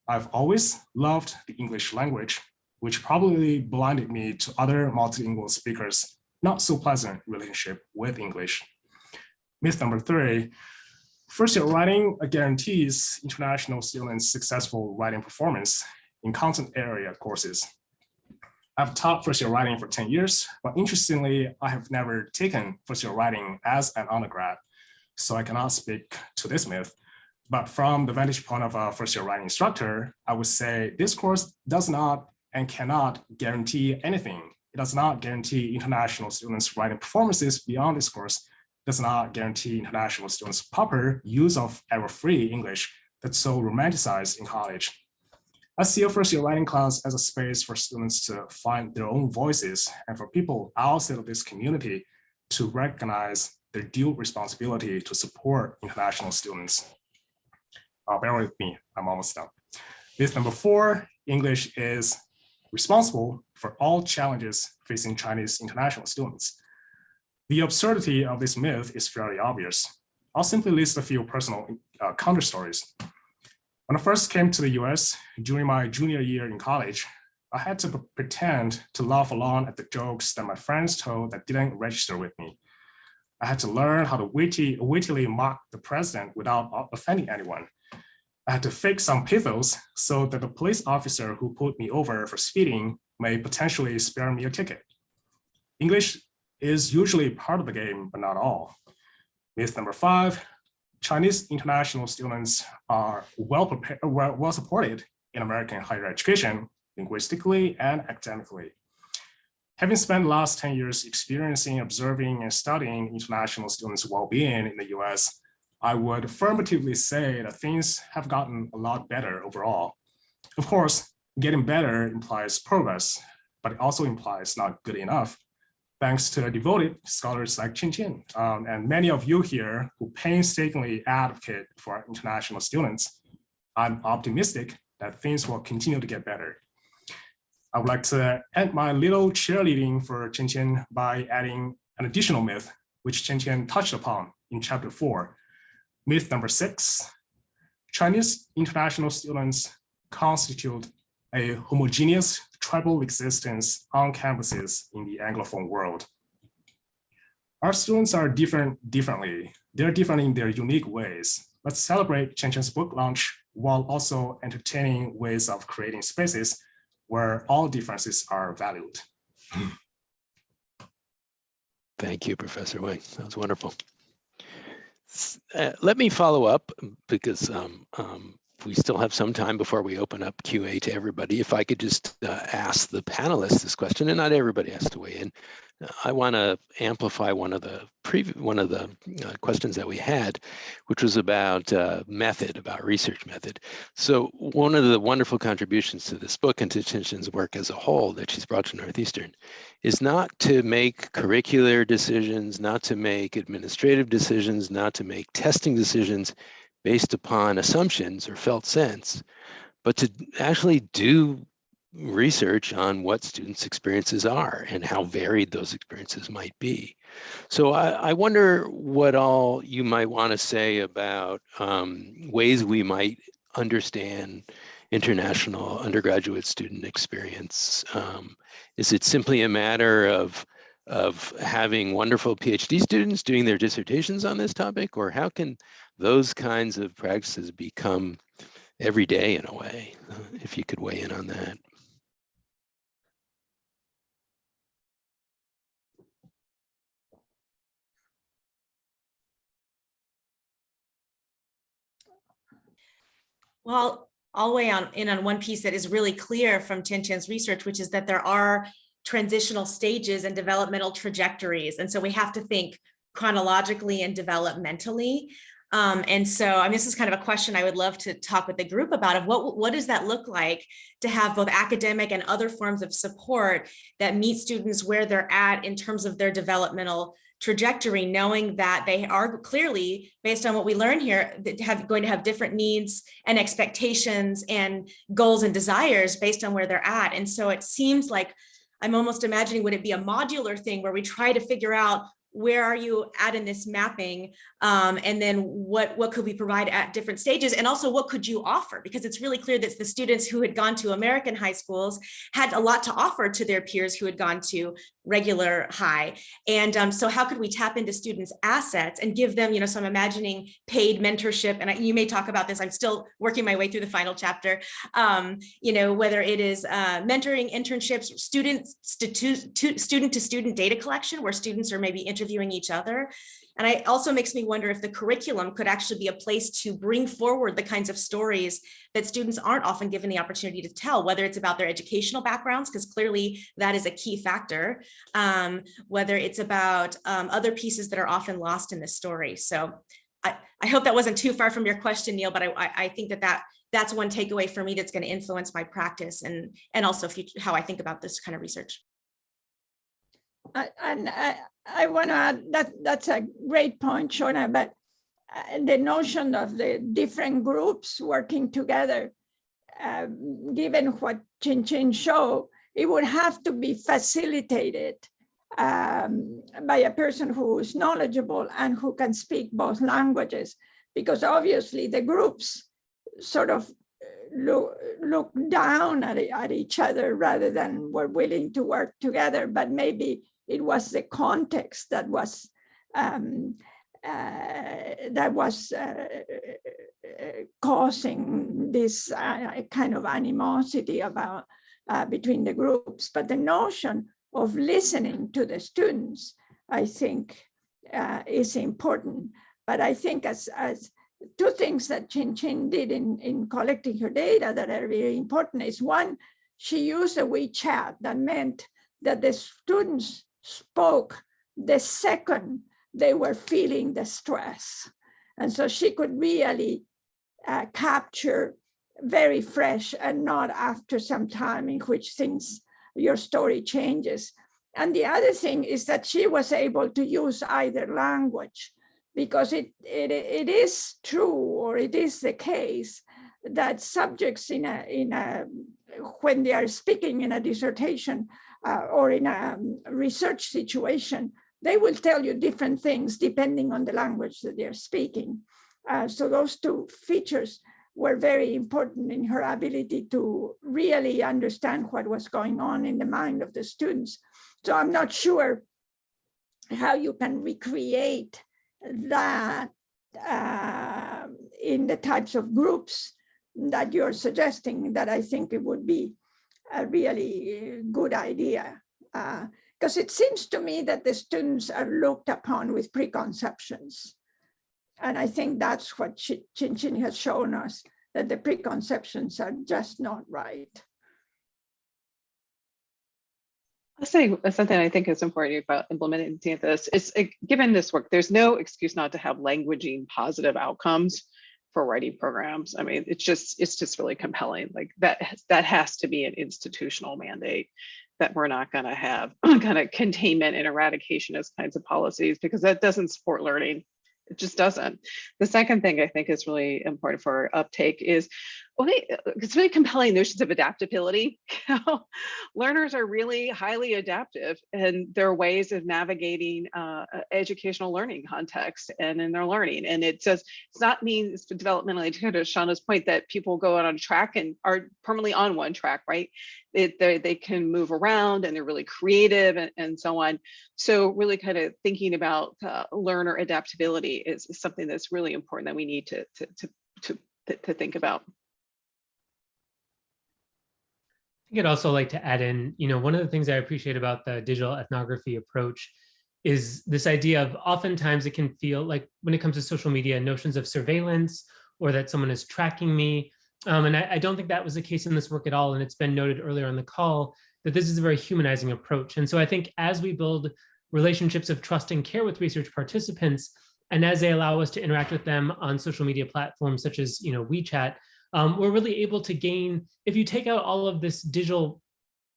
I've always loved the English language, which probably blinded me to other multilingual speakers' not so pleasant relationship with English. Myth number 3, first-year writing guarantees international students successful writing performance in content area courses. I've taught first-year writing for 10 years, but interestingly, I have never taken first-year writing as an undergrad, so I cannot speak to this myth. But from the vantage point of a first-year writing instructor, I would say this course does not and cannot guarantee anything. It does not guarantee international students' writing performances beyond this course. It does not guarantee international students' proper use of error-free English that's so romanticized in college. I see a first-year writing class as a space for students to find their own voices and for people outside of this community to recognize their due responsibility to support international students. Bear with me, I'm almost done. Myth number 4, English is responsible for all challenges facing Chinese international students. The absurdity of this myth is fairly obvious. I'll simply list a few personal counter stories. When I first came to the US during my junior year in college, I had to pretend to laugh along at the jokes that my friends told that didn't register with me. I had to learn how to wittily mock the president without offending anyone. I had to fake some pathos so that the police officer who pulled me over for speeding may potentially spare me a ticket. English is usually part of the game, but not all. Myth number 5, Chinese international students are well supported in American higher education, linguistically and academically. Having spent the last 10 years experiencing, observing, and studying international students' well-being in the US, I would affirmatively say that things have gotten a lot better overall. Of course, getting better implies progress, but it also implies not good enough. Thanks to devoted scholars like Qianqian and many of you here who painstakingly advocate for international students, I'm optimistic that things will continue to get better. I would like to end my little cheerleading for Qianqian by adding an additional myth, which Qianqian touched upon in chapter 4. Myth number 6, Chinese international students constitute a homogeneous tribal existence on campuses in the Anglophone world. Our students are differently. They're different in their unique ways. Let's celebrate Qianqian's book launch while also entertaining ways of creating spaces where all differences are valued. Thank you, Professor Wang. That was wonderful. Let me follow up because we still have some time before we open up QA to everybody. If I could just ask the panelists this question, and not everybody has to weigh in. I want to amplify one of the questions that we had, which was about method, about research method. So one of the wonderful contributions to this book and to Qianqian's work as a whole that she's brought to Northeastern is not to make curricular decisions, not to make administrative decisions, not to make testing decisions based upon assumptions or felt sense, but to actually do research on what students' experiences are and how varied those experiences might be. So I wonder what all you might want to say about ways we might understand international undergraduate student experience. Is it simply a matter of having wonderful PhD students doing their dissertations on this topic, or how can those kinds of practices become every day in a way? If you could weigh in on that. Well, I'll weigh in on one piece that is really clear from Qianqian's research, which is that there are transitional stages and developmental trajectories. And so we have to think chronologically and developmentally. And so, I mean, this is kind of a question I would love to talk with the group about, of what does that look like to have both academic and other forms of support that meet students where they're at in terms of their developmental trajectory, knowing that they are clearly, based on what we learn here, going to have different needs and expectations and goals and desires based on where they're at. And so it seems like I'm almost imagining, would it be a modular thing where we try to figure out where are you at in this mapping, and then what could we provide at different stages, and also what could you offer? Because it's really clear that the students who had gone to American high schools had a lot to offer to their peers who had gone to regular high. And so how could we tap into students' assets and give them, so I'm imagining paid mentorship, and you may talk about this, I'm still working my way through the final chapter, whether it is mentoring, internships, student to student data collection, where students are maybe interviewing each other. And it also makes me wonder if the curriculum could actually be a place to bring forward the kinds of stories that students aren't often given the opportunity to tell, whether it's about their educational backgrounds, because clearly that is a key factor, whether it's about other pieces that are often lost in this story. So I hope that wasn't too far from your question, Neil, but I think that's one takeaway for me that's going to influence my practice and also how I think about this kind of research. I want to add that's a great point, Shona, but the notion of the different groups working together, given what Qianqian showed, it would have to be facilitated by a person who is knowledgeable and who can speak both languages, because obviously the groups sort of look down at each other rather than were willing to work together, but maybe it was the context that was causing this kind of animosity about between the groups. But the notion of listening to the students, I think, is important. But I think as two things that Qianqian did in collecting her data that are very important is, one, she used a WeChat that meant that the students spoke the second they were feeling the stress. And so she could really capture very fresh and not after some time in which your story changes. And the other thing is that she was able to use either language, because it is true, or it is the case, that subjects when they are speaking in a dissertation or in a research situation, they will tell you different things depending on the language that they're speaking. So those two features were very important in her ability to really understand what was going on in the mind of the students. So I'm not sure how you can recreate that in the types of groups that you're suggesting, that I think it would be a really good idea. because it seems to me that the students are looked upon with preconceptions. And I think that's what Qianqian has shown us, that the preconceptions are just not right. I'll say something I think is important about implementing this is, given this work, there's no excuse not to have languaging positive outcomes for writing programs. I mean, it's just really compelling. Like that has to be an institutional mandate, that we're not going to have kind of containment and eradication as kinds of policies, because that doesn't support learning. It just doesn't. The second thing I think is really important for uptake is, it's really compelling notions of adaptability. Learners are really highly adaptive, and there are ways of navigating educational learning context and in their learning. And it's not means developmentally, to Shauna's point, that people go out on track and are permanently on one track, right? They can move around and they're really creative and so on. So really kind of thinking about learner adaptability is something that's really important that we need to think about. I'd also like to add in, one of the things I appreciate about the digital ethnography approach is this idea of, oftentimes it can feel like, when it comes to social media, notions of surveillance or that someone is tracking me. And I don't think that was the case in this work at all. And it's been noted earlier on the call that this is a very humanizing approach. And so I think as we build relationships of trust and care with research participants, and as they allow us to interact with them on social media platforms such as WeChat, we're really able to gain, if you take out all of this digital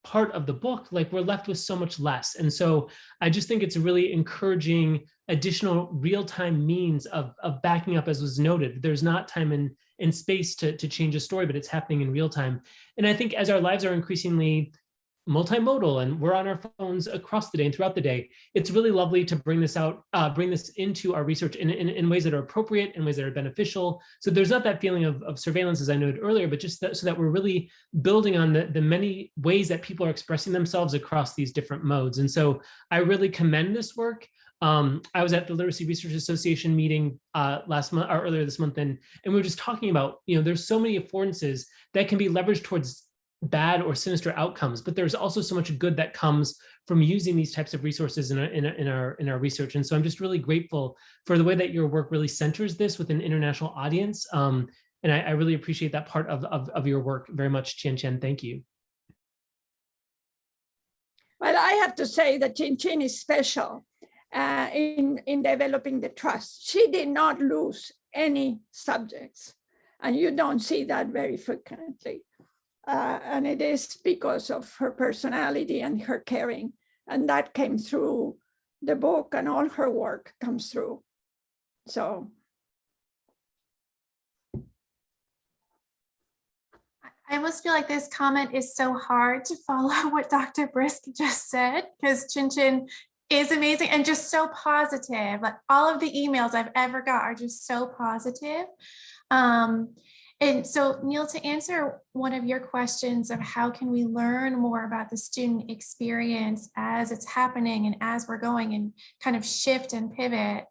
part of the book, like, we're left with so much less. And so I just think it's a really encouraging additional real-time means of backing up, as was noted. There's not time and space to change a story, but it's happening in real time. And I think as our lives are increasingly multimodal and we're on our phones across the day and throughout the day, it's really lovely to bring this into our research in ways that are appropriate, in ways that are beneficial. So there's not that feeling of surveillance, as I noted earlier, but just so that we're really building on the many ways that people are expressing themselves across these different modes. And so I really commend this work. I was at the Literacy Research Association meeting last month or earlier this month, and we were just talking about, there's so many affordances that can be leveraged towards bad or sinister outcomes, but there's also so much good that comes from using these types of resources in our research. And so I'm just really grateful for the way that your work really centers this with an international audience. And I really appreciate that part of your work very much, Qianqian. Thank you. Well, I have to say that Qianqian is special in developing the trust. She did not lose any subjects, and you don't see that very frequently. And it is because of her personality and her caring. And that came through the book, and all her work comes through. So. I almost feel like this comment is so hard to follow what Dr. Brisk just said, because Qianqian is amazing and just so positive. Like, all of the emails I've ever got are just so positive. And so, Neil, to answer one of your questions of how can we learn more about the student experience as it's happening and as we're going and kind of shift and pivot,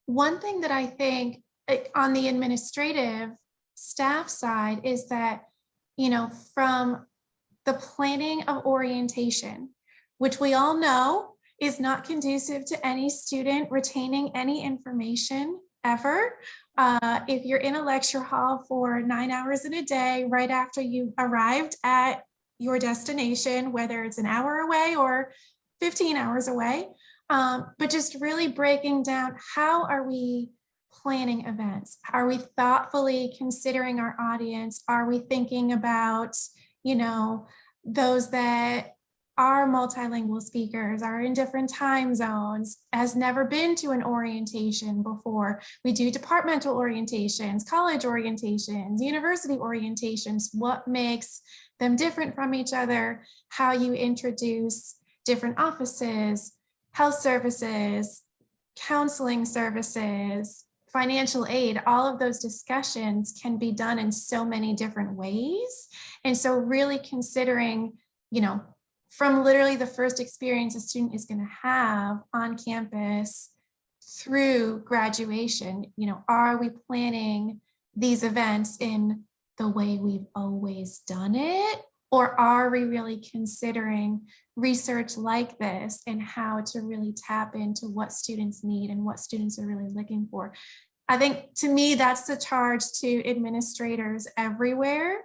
one thing that I think on the administrative staff side is that, from the planning of orientation, which we all know is not conducive to any student retaining any information ever. If you're in a lecture hall for 9 hours in a day, right after you arrived at your destination, whether it's an hour away or 15 hours away, but just really breaking down, how are we planning events? Are we thoughtfully considering our audience? Are we thinking about, those that are multilingual speakers, are in different time zones, has never been to an orientation before? We do departmental orientations, college orientations, university orientations. What makes them different from each other? How you introduce different offices, health services, counseling services, financial aid, all of those discussions can be done in so many different ways. And so really considering, from literally the first experience a student is going to have on campus through graduation, are we planning these events in the way we've always done it? Or are we really considering research like this and how to really tap into what students need and what students are really looking for? I think, to me, that's the charge to administrators everywhere.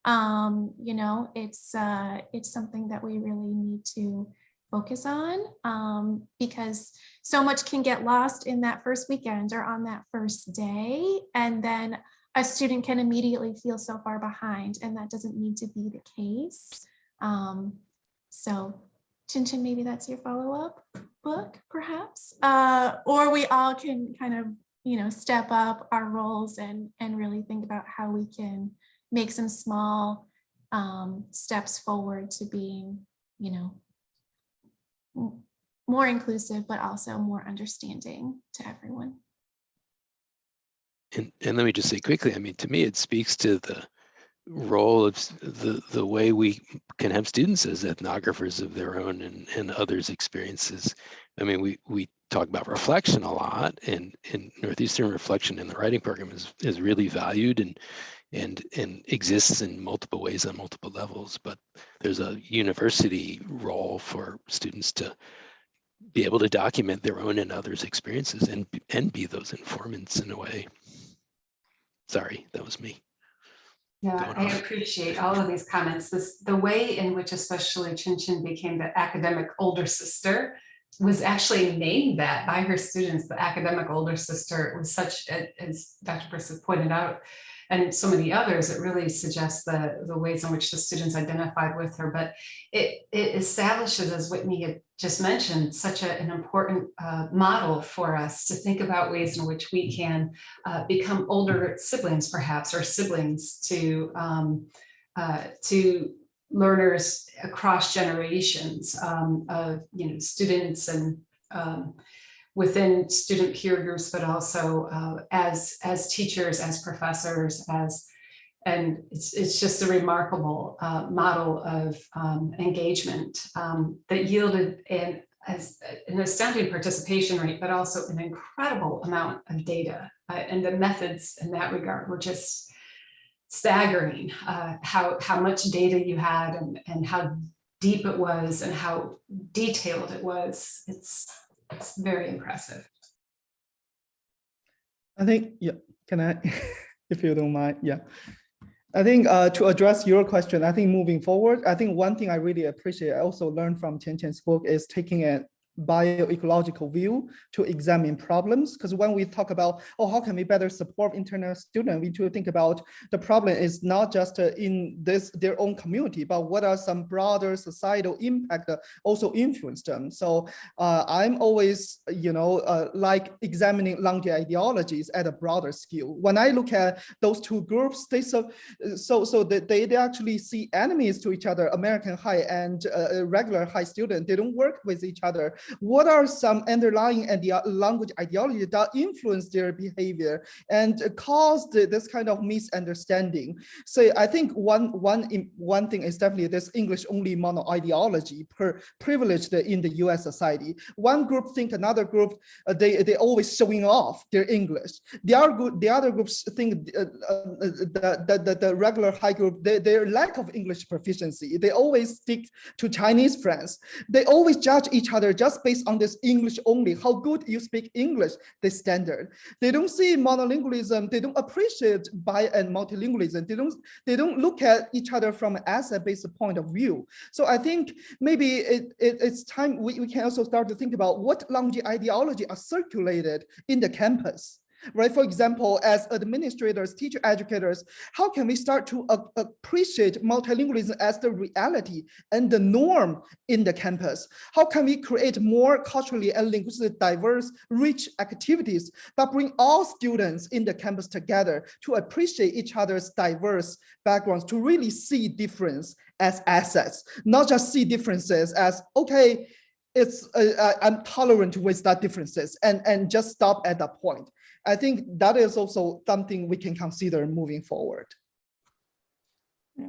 You know, it's something that we really need to focus on, because so much can get lost in that first weekend or on that first day, and then a student can immediately feel so far behind, and that doesn't need to be the case. So Qianqian, maybe that's your follow-up book, perhaps, or we all can kind of, you know, step up our roles and really think about how we can make some small steps forward to being, you know, more inclusive, but also more understanding to everyone. And let me just say quickly, I mean, to me, it speaks to the role of the way we can have students as ethnographers of their own and others' experiences. I mean, we talk about reflection a lot, and Northeastern reflection in the writing program is really valued and exists in multiple ways on multiple levels. But there's a university role for students to be able to document their own and others' experiences and be those informants in a way. Sorry, that was me. Yeah, I appreciate all of these comments. The way in which especially Qianqian became the academic older sister was actually named that by her students, the academic older sister. It was such, as Dr. Brissa pointed out, and so many others, it really suggests the ways in which the students identified with her. But it establishes, as Whitney had just mentioned, such an important model for us to think about ways in which we can become older siblings, perhaps, or siblings to learners across generations of, you know, students and within student peer groups, but also as teachers, as professors, and it's just a remarkable model of engagement that yielded an astounding participation rate, but also an incredible amount of data. And the methods in that regard were just staggering, how much data you had and how deep it was and how detailed it was. It's very impressive. I think, yeah, can I, if you don't mind, yeah. I think to address your question, I think moving forward, I think one thing I really appreciate, I also learned from Qianqian's book, is taking a bioecological view to examine problems. Because when we talk about, oh, how can we better support international students, we need to think about the problem is not just in their own community, but what are some broader societal impact that also influence them. So I'm always, you know, like examining language ideologies at a broader scale. When I look at those two groups, they they actually see enemies to each other, American high and regular high student. They don't work with each other. What are some underlying language ideology that influence their behavior and caused this kind of misunderstanding? So I think one thing is definitely this English only mono ideology privileged in the US society. One group think another group, they always showing off their English. The other groups think the regular high group, their lack of English proficiency. They always stick to Chinese friends. They always judge each other just based on this English only, how good you speak English, the standard. They don't see monolingualism, they don't appreciate bi and multilingualism, they don't look at each other from an asset-based point of view. So I think maybe it's time we can also start to think about what language ideology are circulated in the campus. Right, for example, as administrators, teacher educators, how can we start to appreciate multilingualism as the reality and the norm in the campus? How can we create more culturally and linguistically diverse, rich activities that bring all students in the campus together to appreciate each other's diverse backgrounds, to really see difference as assets, not just see differences as, okay, I'm tolerant with that differences and just stop at that point. I think that is also something we can consider moving forward. Yeah.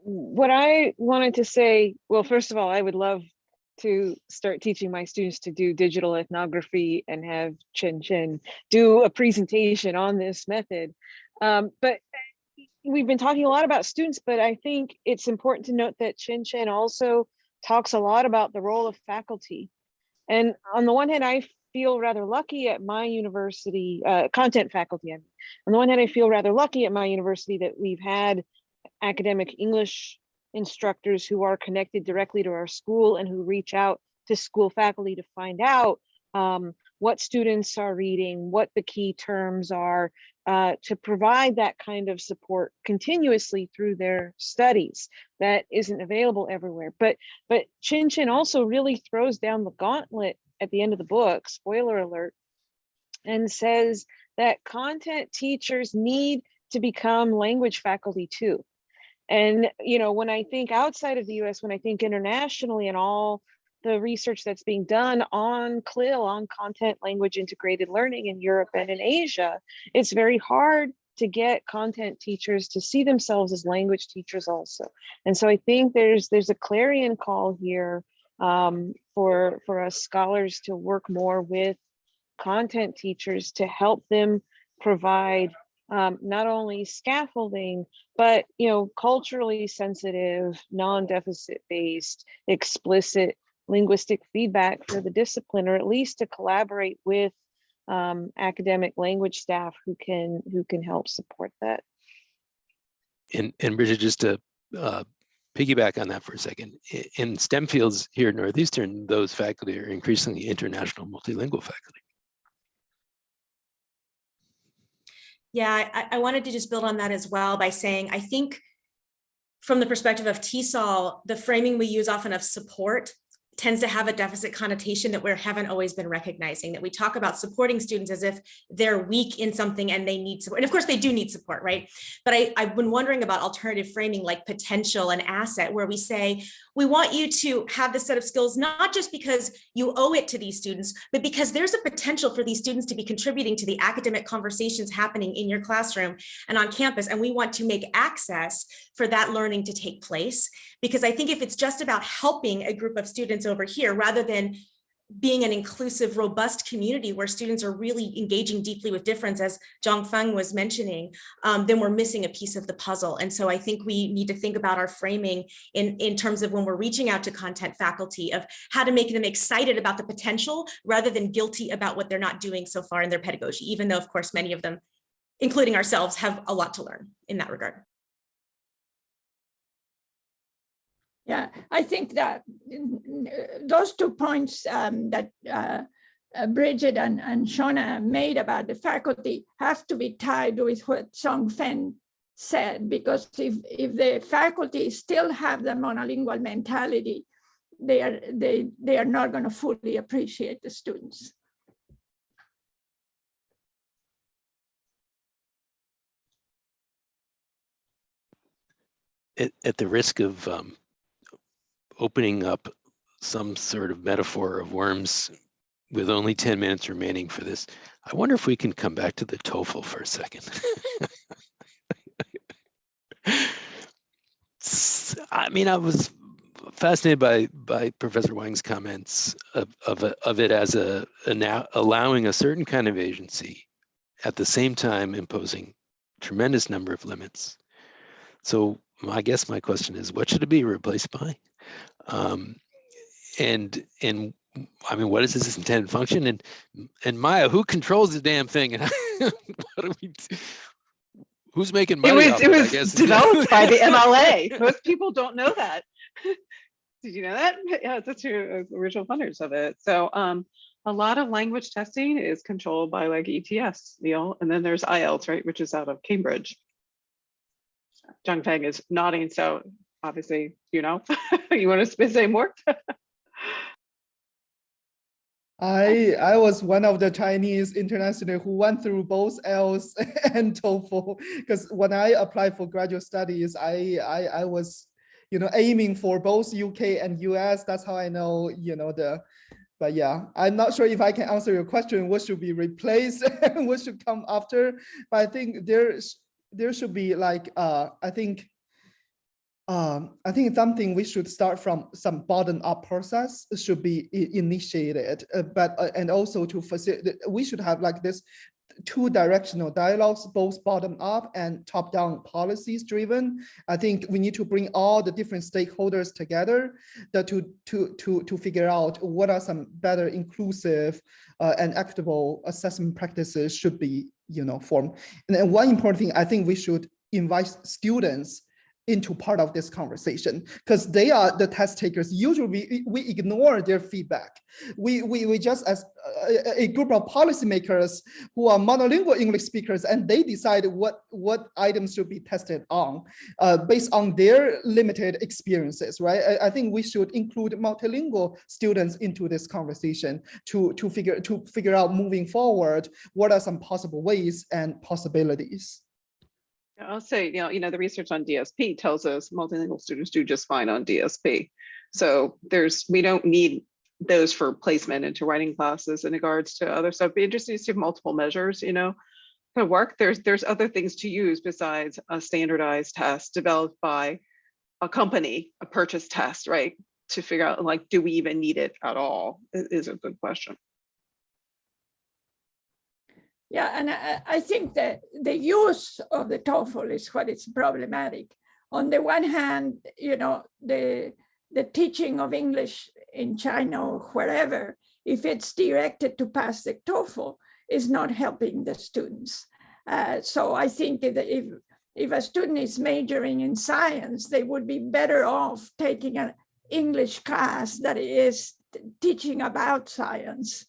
What I wanted to say, well, first of all, I would love to start teaching my students to do digital ethnography and have Qianqian do a presentation on this method. But we've been talking a lot about students, but I think it's important to note that Qianqian also talks a lot about the role of faculty. And on the one hand, I feel rather lucky at my university, content faculty. On the one hand, I feel rather lucky at my university that we've had academic English instructors who are connected directly to our school and who reach out to school faculty to find out what students are reading, what the key terms are, to provide that kind of support continuously through their studies. That isn't available everywhere. But Qianqian also really throws down the gauntlet at the end of the book, spoiler alert, and says that content teachers need to become language faculty too. And, you know, when I think outside of the US, when I think internationally and all the research that's being done on CLIL, on content language integrated learning in Europe and in Asia, it's very hard to get content teachers to see themselves as language teachers also. And so I think there's a clarion call here for us scholars to work more with content teachers to help them provide not only scaffolding, but, you know, culturally sensitive, non-deficit based, explicit linguistic feedback for the discipline, or at least to collaborate with academic language staff who can help support that. And Bridget, just to piggyback on that for a second, in STEM fields here at Northeastern, those faculty are increasingly international multilingual faculty. Yeah, I wanted to just build on that as well by saying, I think from the perspective of TESOL, the framing we use often of support tends to have a deficit connotation that we haven't always been recognizing, that we talk about supporting students as if they're weak in something and they need support. And of course they do need support, right? But I've been wondering about alternative framing like potential and asset, where we say, we want you to have this set of skills, not just because you owe it to these students, but because there's a potential for these students to be contributing to the academic conversations happening in your classroom and on campus. And we want to make access for that learning to take place. Because I think if it's just about helping a group of students over here, rather than being an inclusive, robust community where students are really engaging deeply with difference, as Zhang-Feng was mentioning, then we're missing a piece of the puzzle. And so I think we need to think about our framing in terms of when we're reaching out to content faculty, of how to make them excited about the potential rather than guilty about what they're not doing so far in their pedagogy, even though, of course, many of them, including ourselves, have a lot to learn in that regard. Yeah, I think that those 2 points that Bridget and Shona made about the faculty have to be tied with what Zhang-Feng said, because if the faculty still have the monolingual mentality, they are not going to fully appreciate the students. At the risk of opening up some sort of metaphor of worms with only 10 minutes remaining for this, I wonder if we can come back to the TOEFL for a second. I mean, I was fascinated by Professor Wang's comments of it as allowing a certain kind of agency, at the same time imposing tremendous number of limits. So I guess my question is, what should it be replaced by? And I mean, what is this intended function? And Maya, who controls the damn thing? And what do we do? Who's making money? It was developed by the MLA. Most people don't know that. Did you know that? Yeah, that's the original funders of it. So a lot of language testing is controlled by like ETS, and then there's IELTS, right, which is out of Cambridge. Zhang-Feng is nodding, so obviously, you know, you want to say more? I was one of the Chinese international who went through both IELTS and TOEFL, because when I applied for graduate studies, I was, you know, aiming for both UK and US. That's how I know, you know, but yeah, I'm not sure if I can answer your question, what should be replaced and what should come after. But I think there should be like, I think something we should start from some bottom-up process should be initiated, and also to facilitate, we should have like this two-directional dialogues, both bottom-up and top-down policies driven. I think we need to bring all the different stakeholders together to figure out what are some better inclusive and equitable assessment practices should be, formed. And then one important thing, I think we should invite students into part of this conversation, because they are the test takers. Usually we ignore their feedback. We just, as a group of policymakers who are monolingual English speakers, and they decide what items should be tested on based on their limited experiences, right? I think we should include multilingual students into this conversation to figure out moving forward, what are some possible ways and possibilities. I'll say, the research on DSP tells us multilingual students do just fine on DSP. So we don't need those for placement into writing classes in regards to other stuff. It'd be interesting to see if multiple measures, kind of work. There's other things to use besides a standardized test developed by a company, a purchase test, right? To figure out, like, do we even need it at all? Is a good question. Yeah, and I think that the use of the TOEFL is what is problematic. On the one hand, the teaching of English in China or wherever, if it's directed to pass the TOEFL, is not helping the students. So I think that if a student is majoring in science, they would be better off taking an English class that is teaching about science,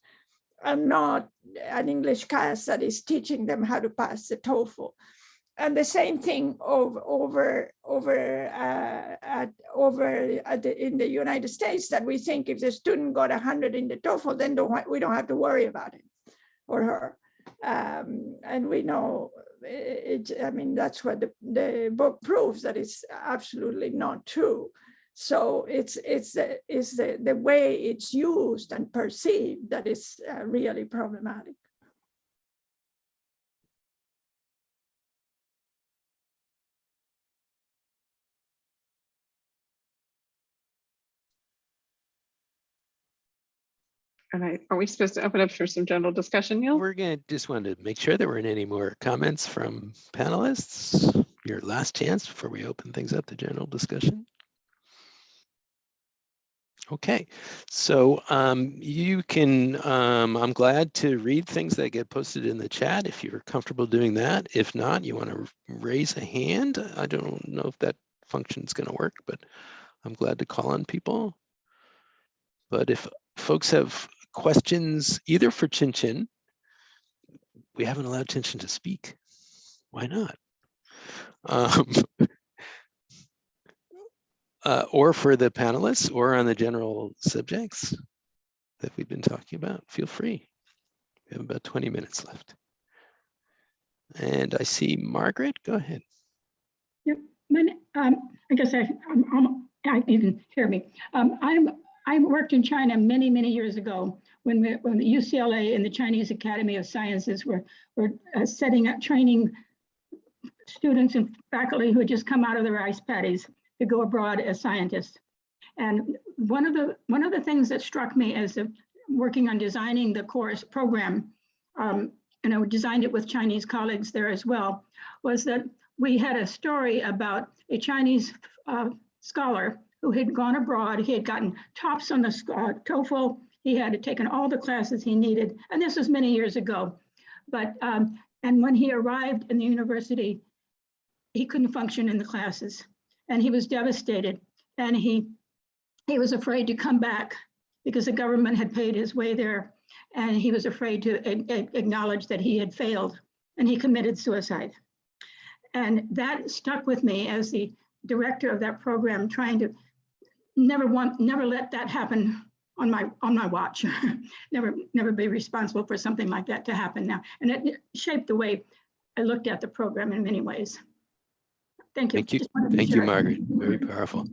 and not an English class that is teaching them how to pass the TOEFL. And the same thing in the United States, that we think if the student got 100 in the TOEFL, then we don't have to worry about him or her. And we know, that's what the book proves, that it's absolutely not true. So it's the way it's used and perceived that is really problematic. And are we supposed to open up for some general discussion, Neil? We're going to just want to make sure there weren't any more comments from panelists. Your last chance before we open things up to general discussion. Okay, so you can, I'm glad to read things that get posted in the chat if you're comfortable doing that. If not, you want to raise a hand. I don't know if that function is going to work, but I'm glad to call on people. But if folks have questions, either for Qianqian, we haven't allowed Qianqian to speak. Why not? Or for the panelists, or on the general subjects that we've been talking about, feel free. We have about 20 minutes left. And I see Margaret, go ahead. Yep, I guess I even hear me. I worked in China many, many years ago when the UCLA and the Chinese Academy of Sciences were setting up, training students and faculty who had just come out of the rice paddies to go abroad as scientists. And one of the things that struck me as working on designing the course program, and I designed it with Chinese colleagues there as well, was that we had a story about a Chinese scholar who had gone abroad. He had gotten tops on the TOEFL. He had taken all the classes he needed. And this was many years ago. But, and when he arrived in the university, he couldn't function in the classes. And he was devastated, and he was afraid to come back because the government had paid his way there, and he was afraid to acknowledge that he had failed, and he committed suicide. And that stuck with me as the director of that program, trying to never let that happen on my watch. never be responsible for something like that to happen now. And it shaped the way I looked at the program in many ways. Thank you. Thank you, Margaret. Very powerful.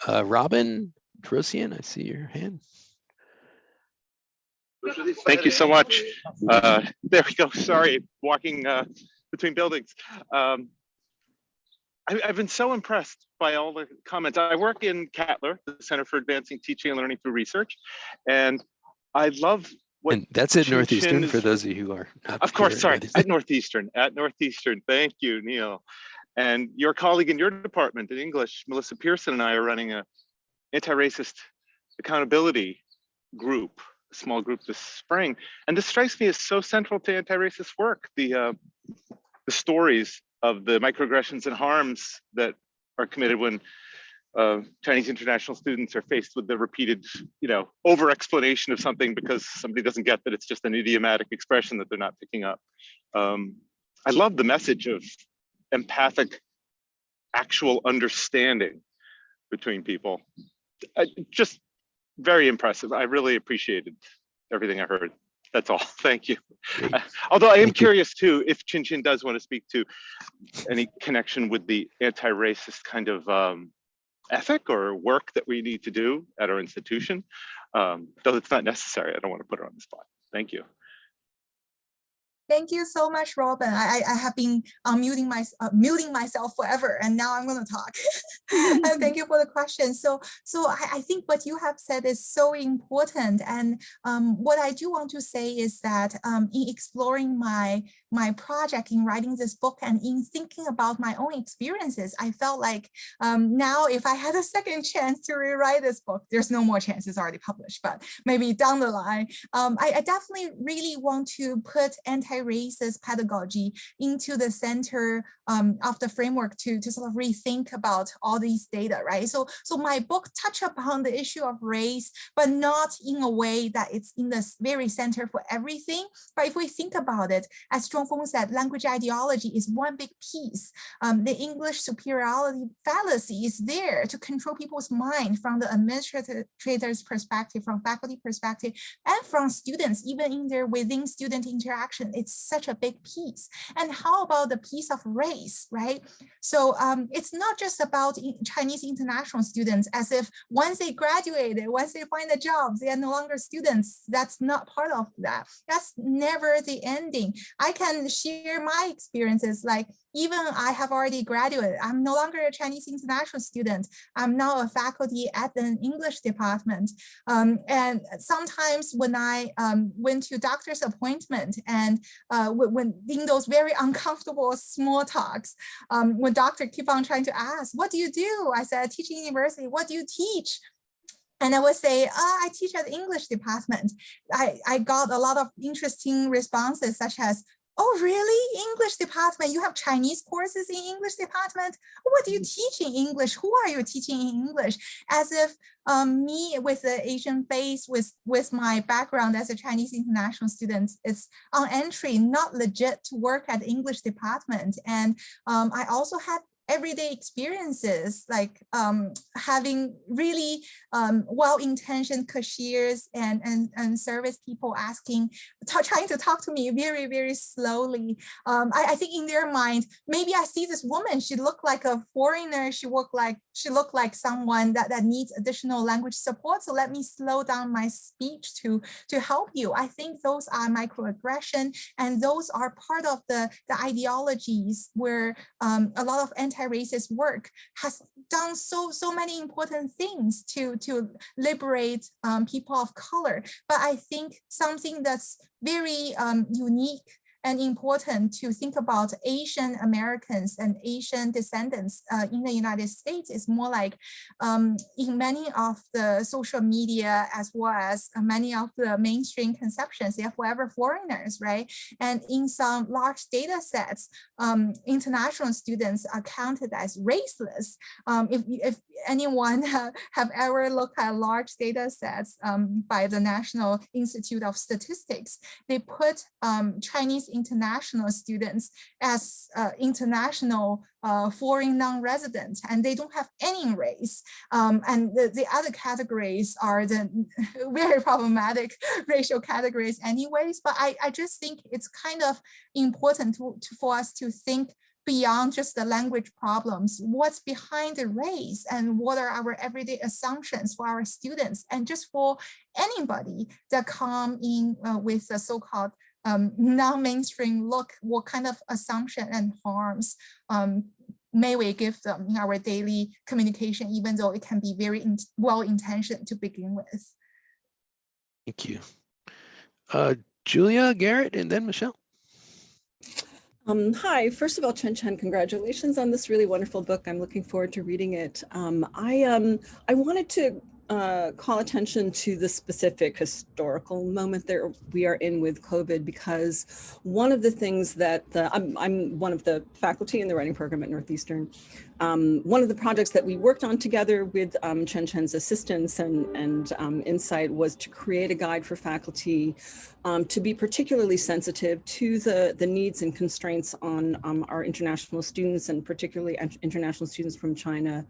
Robin Trosian, I see your hand. Thank you so much. There we go. Sorry, walking between buildings. I've been so impressed by all the comments. I work in CATLR, the Center for Advancing Teaching and Learning Through Research, and I love And that's at Northeastern is, for those of you who are not. Of course, sorry, at Northeastern. Thank you, Neil. And your colleague in your department in English, Melissa Pearson, and I are running a anti-racist accountability group, a small group this spring. And this strikes me as so central to anti-racist work. The stories of the microaggressions and harms that are committed when Chinese international students are faced with the repeated, over explanation of something because somebody doesn't get that it's just an idiomatic expression that they're not picking up. I love the message of empathic, actual understanding between people. Just very impressive. I really appreciated everything I heard. That's all. Thank you. Although I am curious too, if Qianqian does want to speak to any connection with the anti-racist kind of ethic or work that we need to do at our institution, though it's not necessary. I don't want to put her on the spot. Thank you. Thank you so much, Robin. I have been muting myself forever, and now I'm going to talk. And thank you for the question. So I think what you have said is so important. And what I do want to say is that in exploring my project, in writing this book, and in thinking about my own experiences, I felt like now if I had a second chance to rewrite this book, there's no more chance, it's already published, but maybe down the line, I definitely really want to put anti-racist pedagogy into the center of the framework to sort of rethink about all these data, right? So my book touched upon the issue of race, but not in a way that it's in the very center for everything. But if we think about it, as Zhongfeng said, language ideology is one big piece. The English superiority fallacy is there to control people's mind from the administrator's perspective, from faculty perspective, and from students, even in their within student interaction. It's such a big piece. And how about the piece of race, right? So it's not just about Chinese international students, as if once they graduated, once they find a job, they are no longer students. That's not part of that. That's never the ending. I can share my experiences, like even I have already graduated. I'm no longer a Chinese international student. I'm now a faculty at an English department. And sometimes when I went to doctor's appointment and when in those very uncomfortable small talks, when doctor keep on trying to ask, what do you do? I said, I teach in university. What do you teach? And I would say, I teach at the English department. I got a lot of interesting responses, such as, oh, really? English department? You have Chinese courses in English department? What do you teach in English? Who are you teaching in English? As if me with the Asian face, with my background as a Chinese international student, is on entry, not legit to work at the English department. And I also had everyday experiences, like having really well-intentioned cashiers and service people trying to talk to me very, very slowly. I think in their mind, maybe I see this woman, she looked like a foreigner, she looked like someone that needs additional language support, so let me slow down my speech to help you. I think those are microaggression, and those are part of the ideologies where a lot of anti-racist work has done so many important things to liberate people of color. But I think something that's very unique and important to think about Asian Americans and Asian descendants in the United States is more like in many of the social media, as well as many of the mainstream conceptions, they're forever foreigners, right? And in some large data sets, international students are counted as raceless. If anyone have ever looked at large data sets by the National Institute of Statistics, they put Chinese international students as international foreign non-resident, and they don't have any race. And the other categories are the very problematic racial categories anyways. But I just think it's kind of important for us to think beyond just the language problems, what's behind the race, and what are our everyday assumptions for our students, and just for anybody that come in with a so-called non-mainstream look, what kind of assumption and harms may we give them in our daily communication, even though it can be very well-intentioned to begin with. Thank you. Julia, Garrett, and then Michelle. Hi, first of all, Qianqian, congratulations on this really wonderful book. I'm looking forward to reading it. I wanted to call attention to the specific historical moment that we are in with COVID, because one of the things that I'm one of the faculty in the writing program at Northeastern. One of the projects that we worked on together with Qianqian's assistance and Insight was to create a guide for faculty to be particularly sensitive to the needs and constraints on our international students, and particularly international students from China.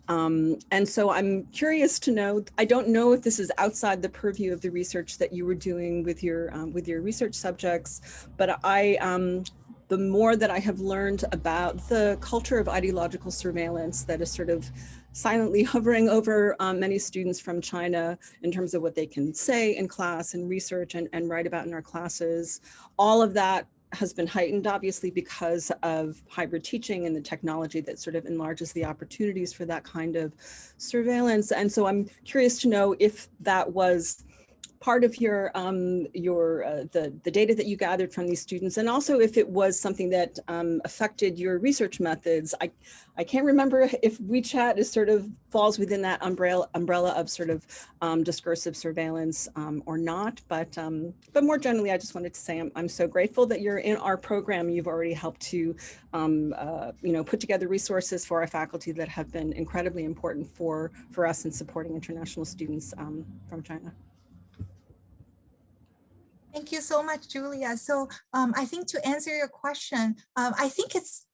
And so I'm curious to know, I don't know if this is outside the purview of the research that you were doing with your research subjects, but the more that I have learned about the culture of ideological surveillance that is sort of silently hovering over many students from China in terms of what they can say in class and research and write about in our classes, all of that has been heightened, obviously, because of hybrid teaching and the technology that sort of enlarges the opportunities for that kind of surveillance. And so I'm curious to know if that was part of your the data that you gathered from these students, and also if it was something that affected your research methods. I can't remember if WeChat is sort of falls within that umbrella of sort of discursive surveillance or not, but more generally, I just wanted to say I'm so grateful that you're in our program. You've already helped to put together resources for our faculty that have been incredibly important for us in supporting international students from China. Thank you so much, Julia. So I think to answer your question, I think it's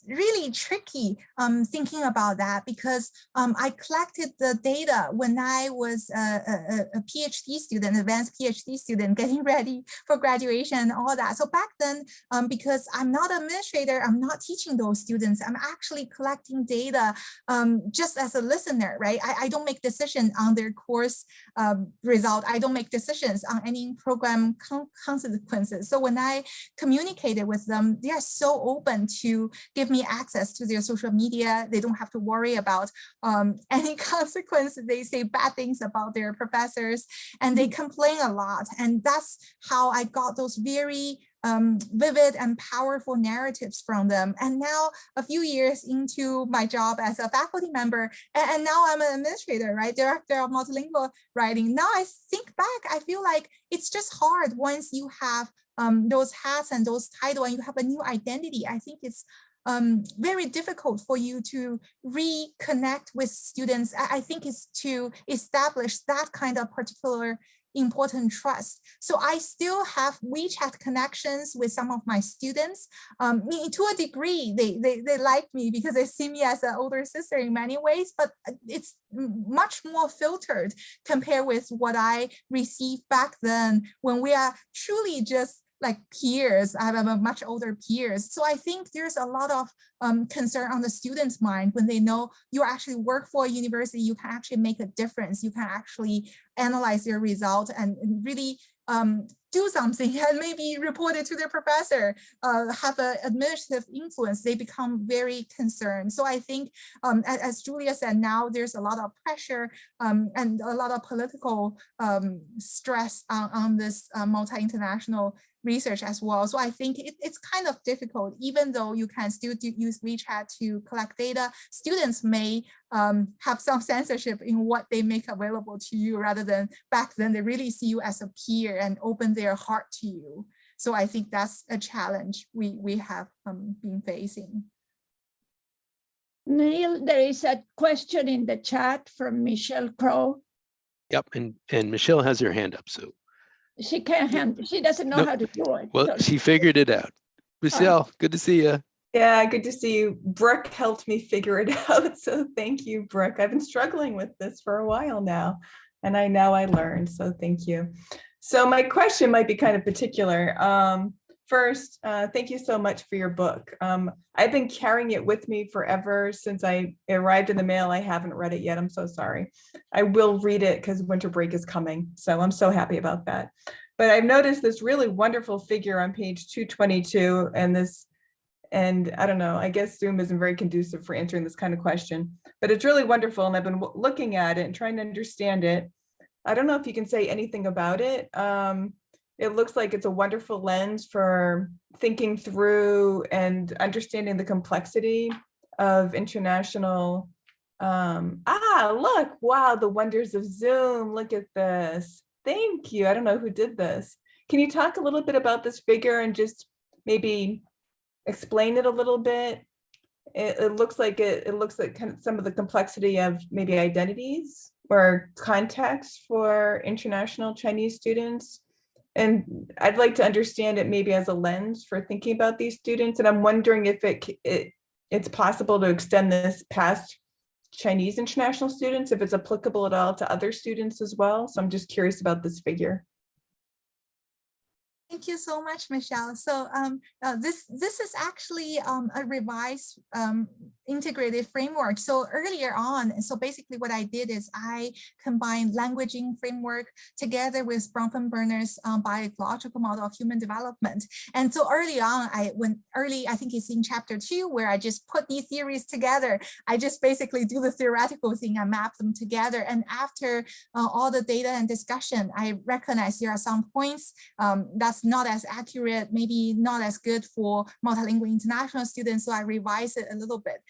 really tricky thinking about that, because I collected the data when I was a PhD student, advanced PhD student, getting ready for graduation and all that. So back then, because I'm not an administrator, I'm not teaching those students, I'm actually collecting data just as a listener, right? I don't make decisions on their course result. I don't make decisions on any program consequences. So when I communicated with them, they are so open to give me access to their social media. They don't have to worry about any consequences. They say bad things about their professors and they complain a lot. And that's how I got those very vivid and powerful narratives from them. And now a few years into my job as a faculty member, and now I'm an administrator, right? Director of multilingual writing. Now I think back, I feel like it's just hard once you have those hats and those titles and you have a new identity. I think it's very difficult for you to reconnect with students. I think it's to establish that kind of particular important trust. So I still have WeChat connections with some of my students. To a degree, they like me because they see me as an older sister in many ways, but it's much more filtered compared with what I received back then when we are truly just like peers. I have a much older peers. So I think there's a lot of concern on the students' mind when they know you actually work for a university, you can actually make a difference. You can actually analyze your result and really do something and maybe report it to their professor, have an administrative influence. They become very concerned. So I think, as Julia said, now there's a lot of pressure and a lot of political stress on this multi-international research as well. So I think it's kind of difficult, even though you can still use WeChat to collect data. Students may have some censorship in what they make available to you, rather than back then they really see you as a peer and open their heart to you. So I think that's a challenge we have been facing. Neil, there is a question in the chat from Michelle Crow. Yep, and Michelle has her hand up, so. She can't, she doesn't know how to do it. Well, so she figured it out. Michelle, good to see you. Yeah, good to see you. Brooke helped me figure it out. So thank you, Brooke. I've been struggling with this for a while now, and I learned. So thank you. So my question might be kind of particular. First, thank you so much for your book. I've been carrying it with me forever since it arrived in the mail. I haven't read it yet. I'm so sorry. I will read it because winter break is coming. So I'm so happy about that. But I've noticed this really wonderful figure on page 222 and I don't know, I guess Zoom isn't very conducive for answering this kind of question, but it's really wonderful. And I've been looking at it and trying to understand it. I don't know if you can say anything about it. it looks like it's a wonderful lens for thinking through and understanding the complexity of international. Look, wow, the wonders of Zoom. Look at this. Thank you. I don't know who did this. Can you talk a little bit about this figure and just maybe explain it a little bit? It looks like kind of some of the complexity of maybe identities or context for international Chinese students. And I'd like to understand it maybe as a lens for thinking about these students. And I'm wondering if it's possible to extend this past Chinese international students, if it's applicable at all to other students as well. So I'm just curious about this figure. Thank you so much, Michelle. So this is actually a revised integrated framework. So earlier on, so basically what I did is I combined languaging framework together with Bronfenbrenner's biological model of human development. And so early on, I think it's in chapter 2, where I just put these theories together. I just basically do the theoretical thing and map them together. And after all the data and discussion, I recognize there are some points that's not as accurate, maybe not as good for multilingual international students. So I revised it a little bit.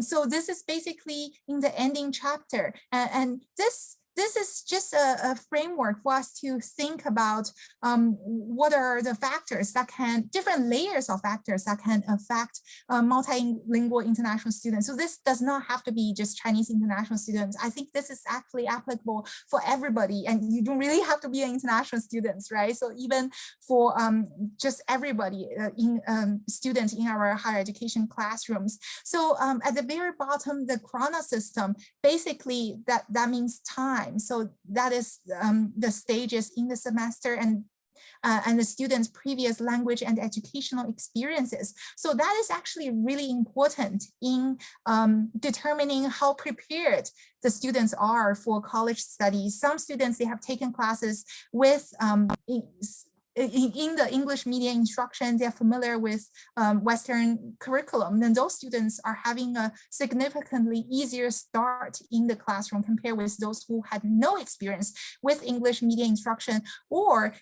So this is basically in the ending chapter. And this is just a framework for us to think about what are the factors that different layers of factors that can affect multilingual international students. So this does not have to be just Chinese international students. I think this is actually applicable for everybody, and you don't really have to be an international student, right? So even for just everybody, students in our higher education classrooms. So at the very bottom, the chrono system, basically that means time. So that is the stages in the semester and the students' previous language and educational experiences. So that is actually really important in determining how prepared the students are for college studies. Some students, they have taken classes with in the English media instruction, they're familiar with Western curriculum, then those students are having a significantly easier start in the classroom compared with those who had no experience with English media instruction or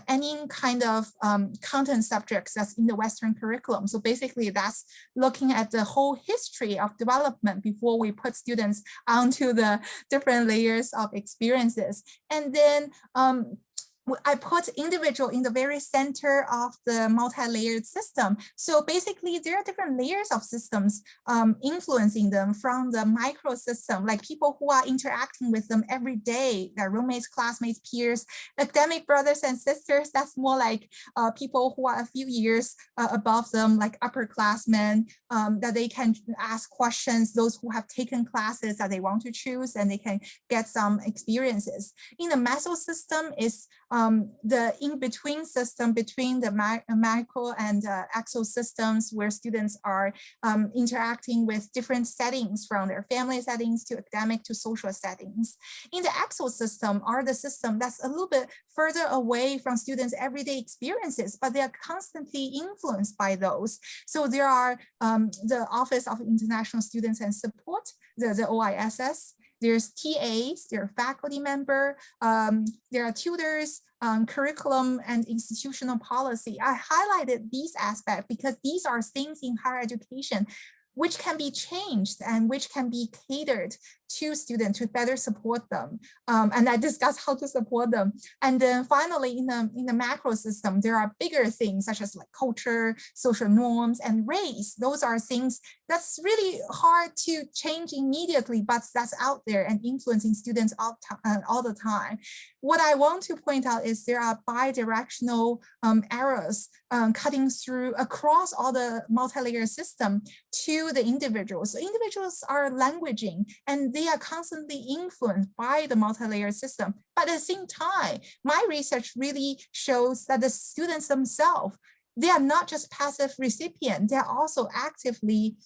any kind of content subjects that's in the Western curriculum. So basically that's looking at the whole history of development before we put students onto the different layers of experiences. And then I put individual in the very center of the multi-layered system. So basically there are different layers of systems influencing them, from the micro system, like people who are interacting with them every day, their roommates, classmates, peers, academic brothers and sisters. That's more like people who are a few years above them, like upperclassmen, that they can ask questions, those who have taken classes that they want to choose, and they can get some experiences. In the meso system is the in-between system between the macro and exo systems, where students are interacting with different settings, from their family settings to academic to social settings. In the exo system are the system that's a little bit further away from students' everyday experiences, but they are constantly influenced by those. So there are the Office of International Students and Support, the OISS. There's TAs, there are faculty member, there are tutors, curriculum and institutional policy. I highlighted these aspects because these are things in higher education which can be changed and which can be catered to students to better support them. And I discussed how to support them. And then finally, in the macro system, there are bigger things such as like culture, social norms, and race. Those are things that's really hard to change immediately, but that's out there and influencing students all the time. What I want to point out is there are bidirectional arrows cutting through across all the multi-layer system to the individuals. So individuals are languaging, and they are constantly influenced by the multi-layer system. But at the same time, my research really shows that the students themselves, they are not just passive recipients, they are also actively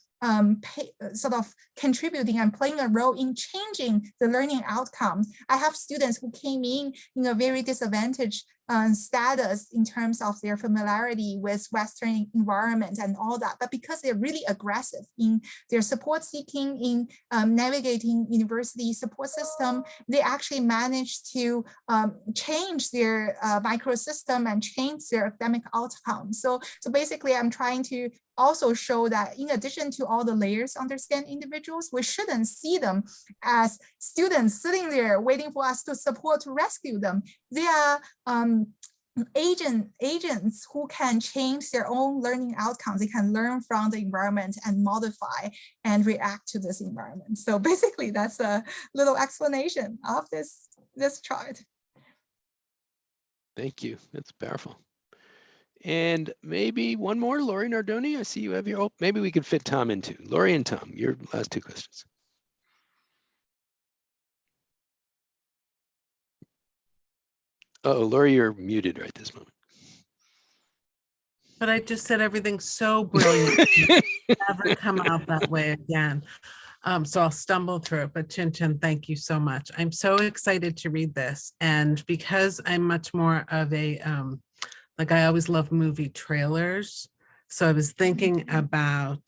sort of contributing and playing a role in changing the learning outcomes. I have students who came in a very disadvantaged status in terms of their familiarity with Western environment and all that, but because they're really aggressive in their support seeking, in navigating university support system, they actually managed to change their microsystem and change their academic outcomes. So basically, I'm trying to also show that in addition to all the layers understand individuals, we shouldn't see them as students sitting there waiting for us to support to rescue them. They are agents who can change their own learning outcomes. They can learn from the environment and modify and react to this environment. So basically, that's a little explanation of this chart. Thank you. That's powerful. And maybe one more, Lori Nardoni. I see you have your, oh, maybe we could fit Tom in too. Lori and Tom, your last two questions. Oh, Lori, you're muted right this moment. But I just said everything's so brilliant. Never come out that way again. So I'll stumble through it, but Qianqian, thank you so much. I'm so excited to read this. And because I'm much more of a, like I always love movie trailers. So I was thinking about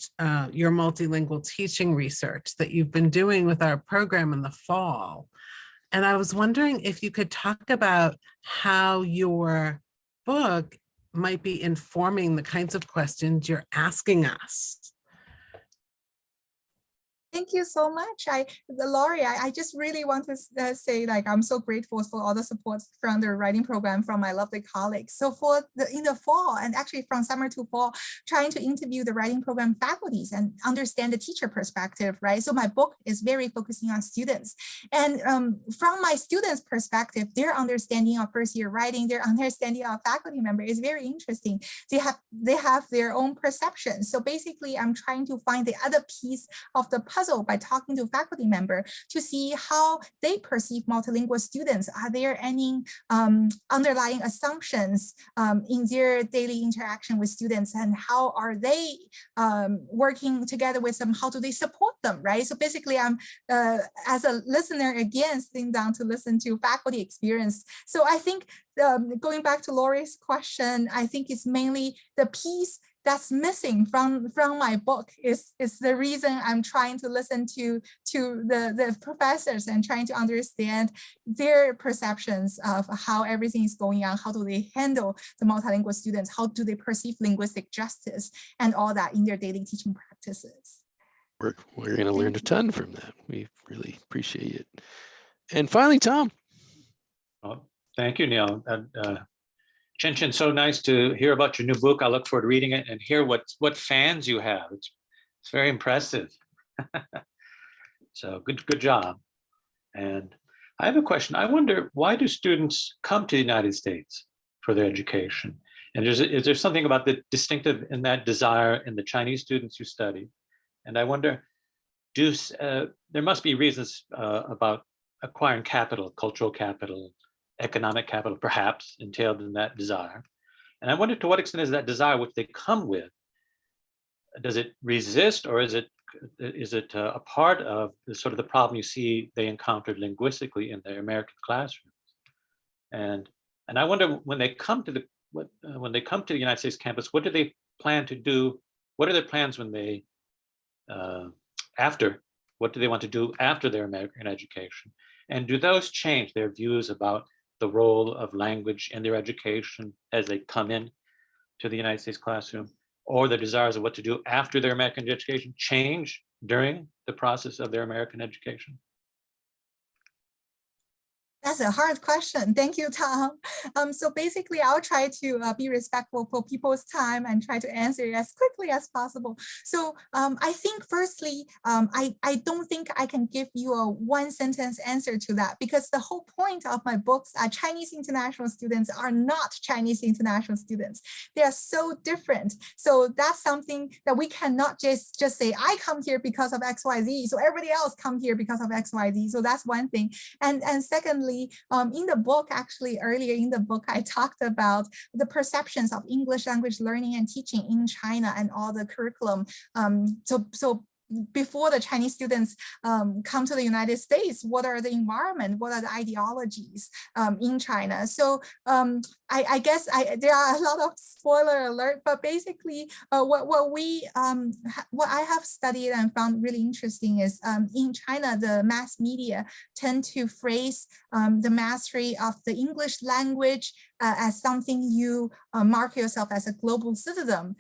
your multilingual teaching research that you've been doing with our program in the fall. And I was wondering if you could talk about how your book might be informing the kinds of questions you're asking us. Thank you so much. Laurie, I just really want to say, like, I'm so grateful for all the support from the writing program from my lovely colleagues. So in the fall, and actually from summer to fall, trying to interview the writing program faculties and understand the teacher perspective, right? So my book is very focusing on students. And from my students' perspective, their understanding of first year writing, their understanding of faculty member is very interesting. They have their own perceptions. So basically, I'm trying to find the other piece of the puzzle by talking to faculty member to see how they perceive multilingual students. Are there any underlying assumptions in their daily interaction with students, and how are they working together with them? How do they support them, right? So basically, I'm as a listener again sitting down to listen to faculty experience. So I think going back to Laurie's question, I think it's mainly the piece that's missing from my book is the reason I'm trying to listen to the professors and trying to understand their perceptions of how everything is going on. How do they handle the multilingual students? How do they perceive linguistic justice and all that in their daily teaching practices? We're going to learn a ton from that. We really appreciate it. And finally, Tom. Oh, thank you, Neil. Qianqian, so nice to hear about your new book. I look forward to reading it and hear what fans you have. It's very impressive. So good job. And I have a question. I wonder, why do students come to the United States for their education? And is there something about the distinctive in that desire in the Chinese students you study? And I wonder, there must be reasons about acquiring capital, cultural capital, economic capital, perhaps entailed in that desire. And I wonder, to what extent is that desire which they come with, does it resist, or is it a part of the sort of the problem you see they encountered linguistically in their American classrooms? And I wonder, when they come to the United States campus, what do they plan to do? What are their plans when they what do they want to do after their American education? And do those change their views about the role of language in their education as they come in to the United States classroom, or the desires of what to do after their American education change during the process of their American education? That's a hard question. Thank you, Tom. So basically, I'll try to be respectful for people's time and try to answer it as quickly as possible. So I think firstly, I don't think I can give you a one-sentence answer to that, because the whole point of my books are Chinese international students are not Chinese international students. They are so different. So that's something that we cannot just say, I come here because of XYZ, so everybody else come here because of XYZ. So that's one thing. And secondly, in the book, actually earlier in the book, I talked about the perceptions of English language learning and teaching in China and all the curriculum. So before the Chinese students come to the United States, what are the environment, what are the ideologies in China? So I guess there are a lot of spoiler alert, but basically what I have studied and found really interesting is in China, the mass media tend to phrase the mastery of the English language as something you mark yourself as a global citizen.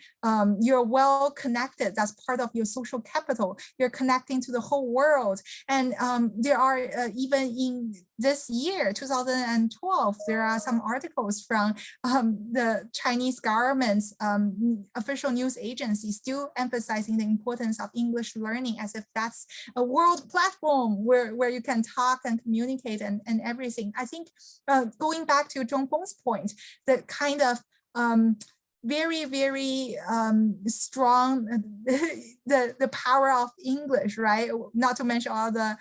You're well connected. That's part of your social capital. You're connecting to the whole world. And there are even in this year, 2012, there are some articles from the Chinese government's official news agency still emphasizing the importance of English learning as if that's a world platform where you can talk and communicate and everything. I think going back to Zhongfeng's point, the kind of very, very strong, the power of English, right? Not to mention all the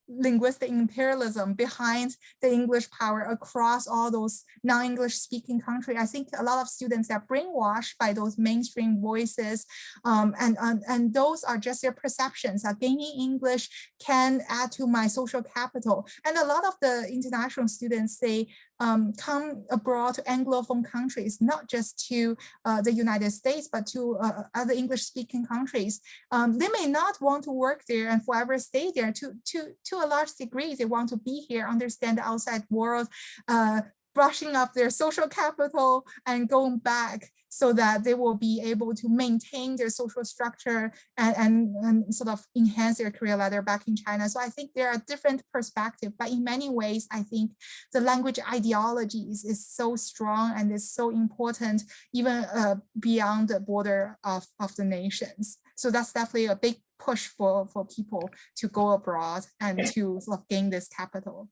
linguistic imperialism behind the English power across all those non-English speaking countries. I think a lot of students are brainwashed by those mainstream voices, and those are just their perceptions. Gaining English can add to my social capital. And a lot of the international students, they come abroad to Anglophone countries, not just to the United States, but to other English-speaking countries. They may not want to work there and forever stay there. To a large degree, they want to be here, understand the outside world, brushing up their social capital and going back so that they will be able to maintain their social structure and sort of enhance their career ladder back in China. So I think there are different perspectives, but in many ways, I think the language ideologies is so strong and is so important, even beyond the border of the nations. So that's definitely a big push for people to go abroad and to sort of gain this capital.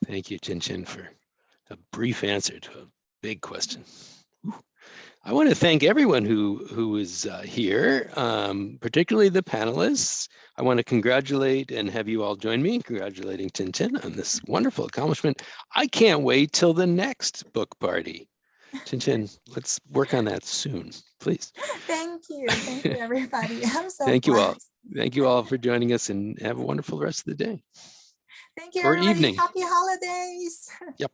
Thank you, Qianqian, for a brief answer to a big question. I want to thank everyone who is here, particularly the panelists. I want to congratulate and have you all join me in congratulating Qianqian on this wonderful accomplishment. I can't wait till the next book party. Qianqian, let's work on that soon, please. Thank you everybody. I'm so Thank blessed. you all. Thank you all for joining us, and have a wonderful rest of the day. Thank you, or everybody. evening. Happy holidays. Yep.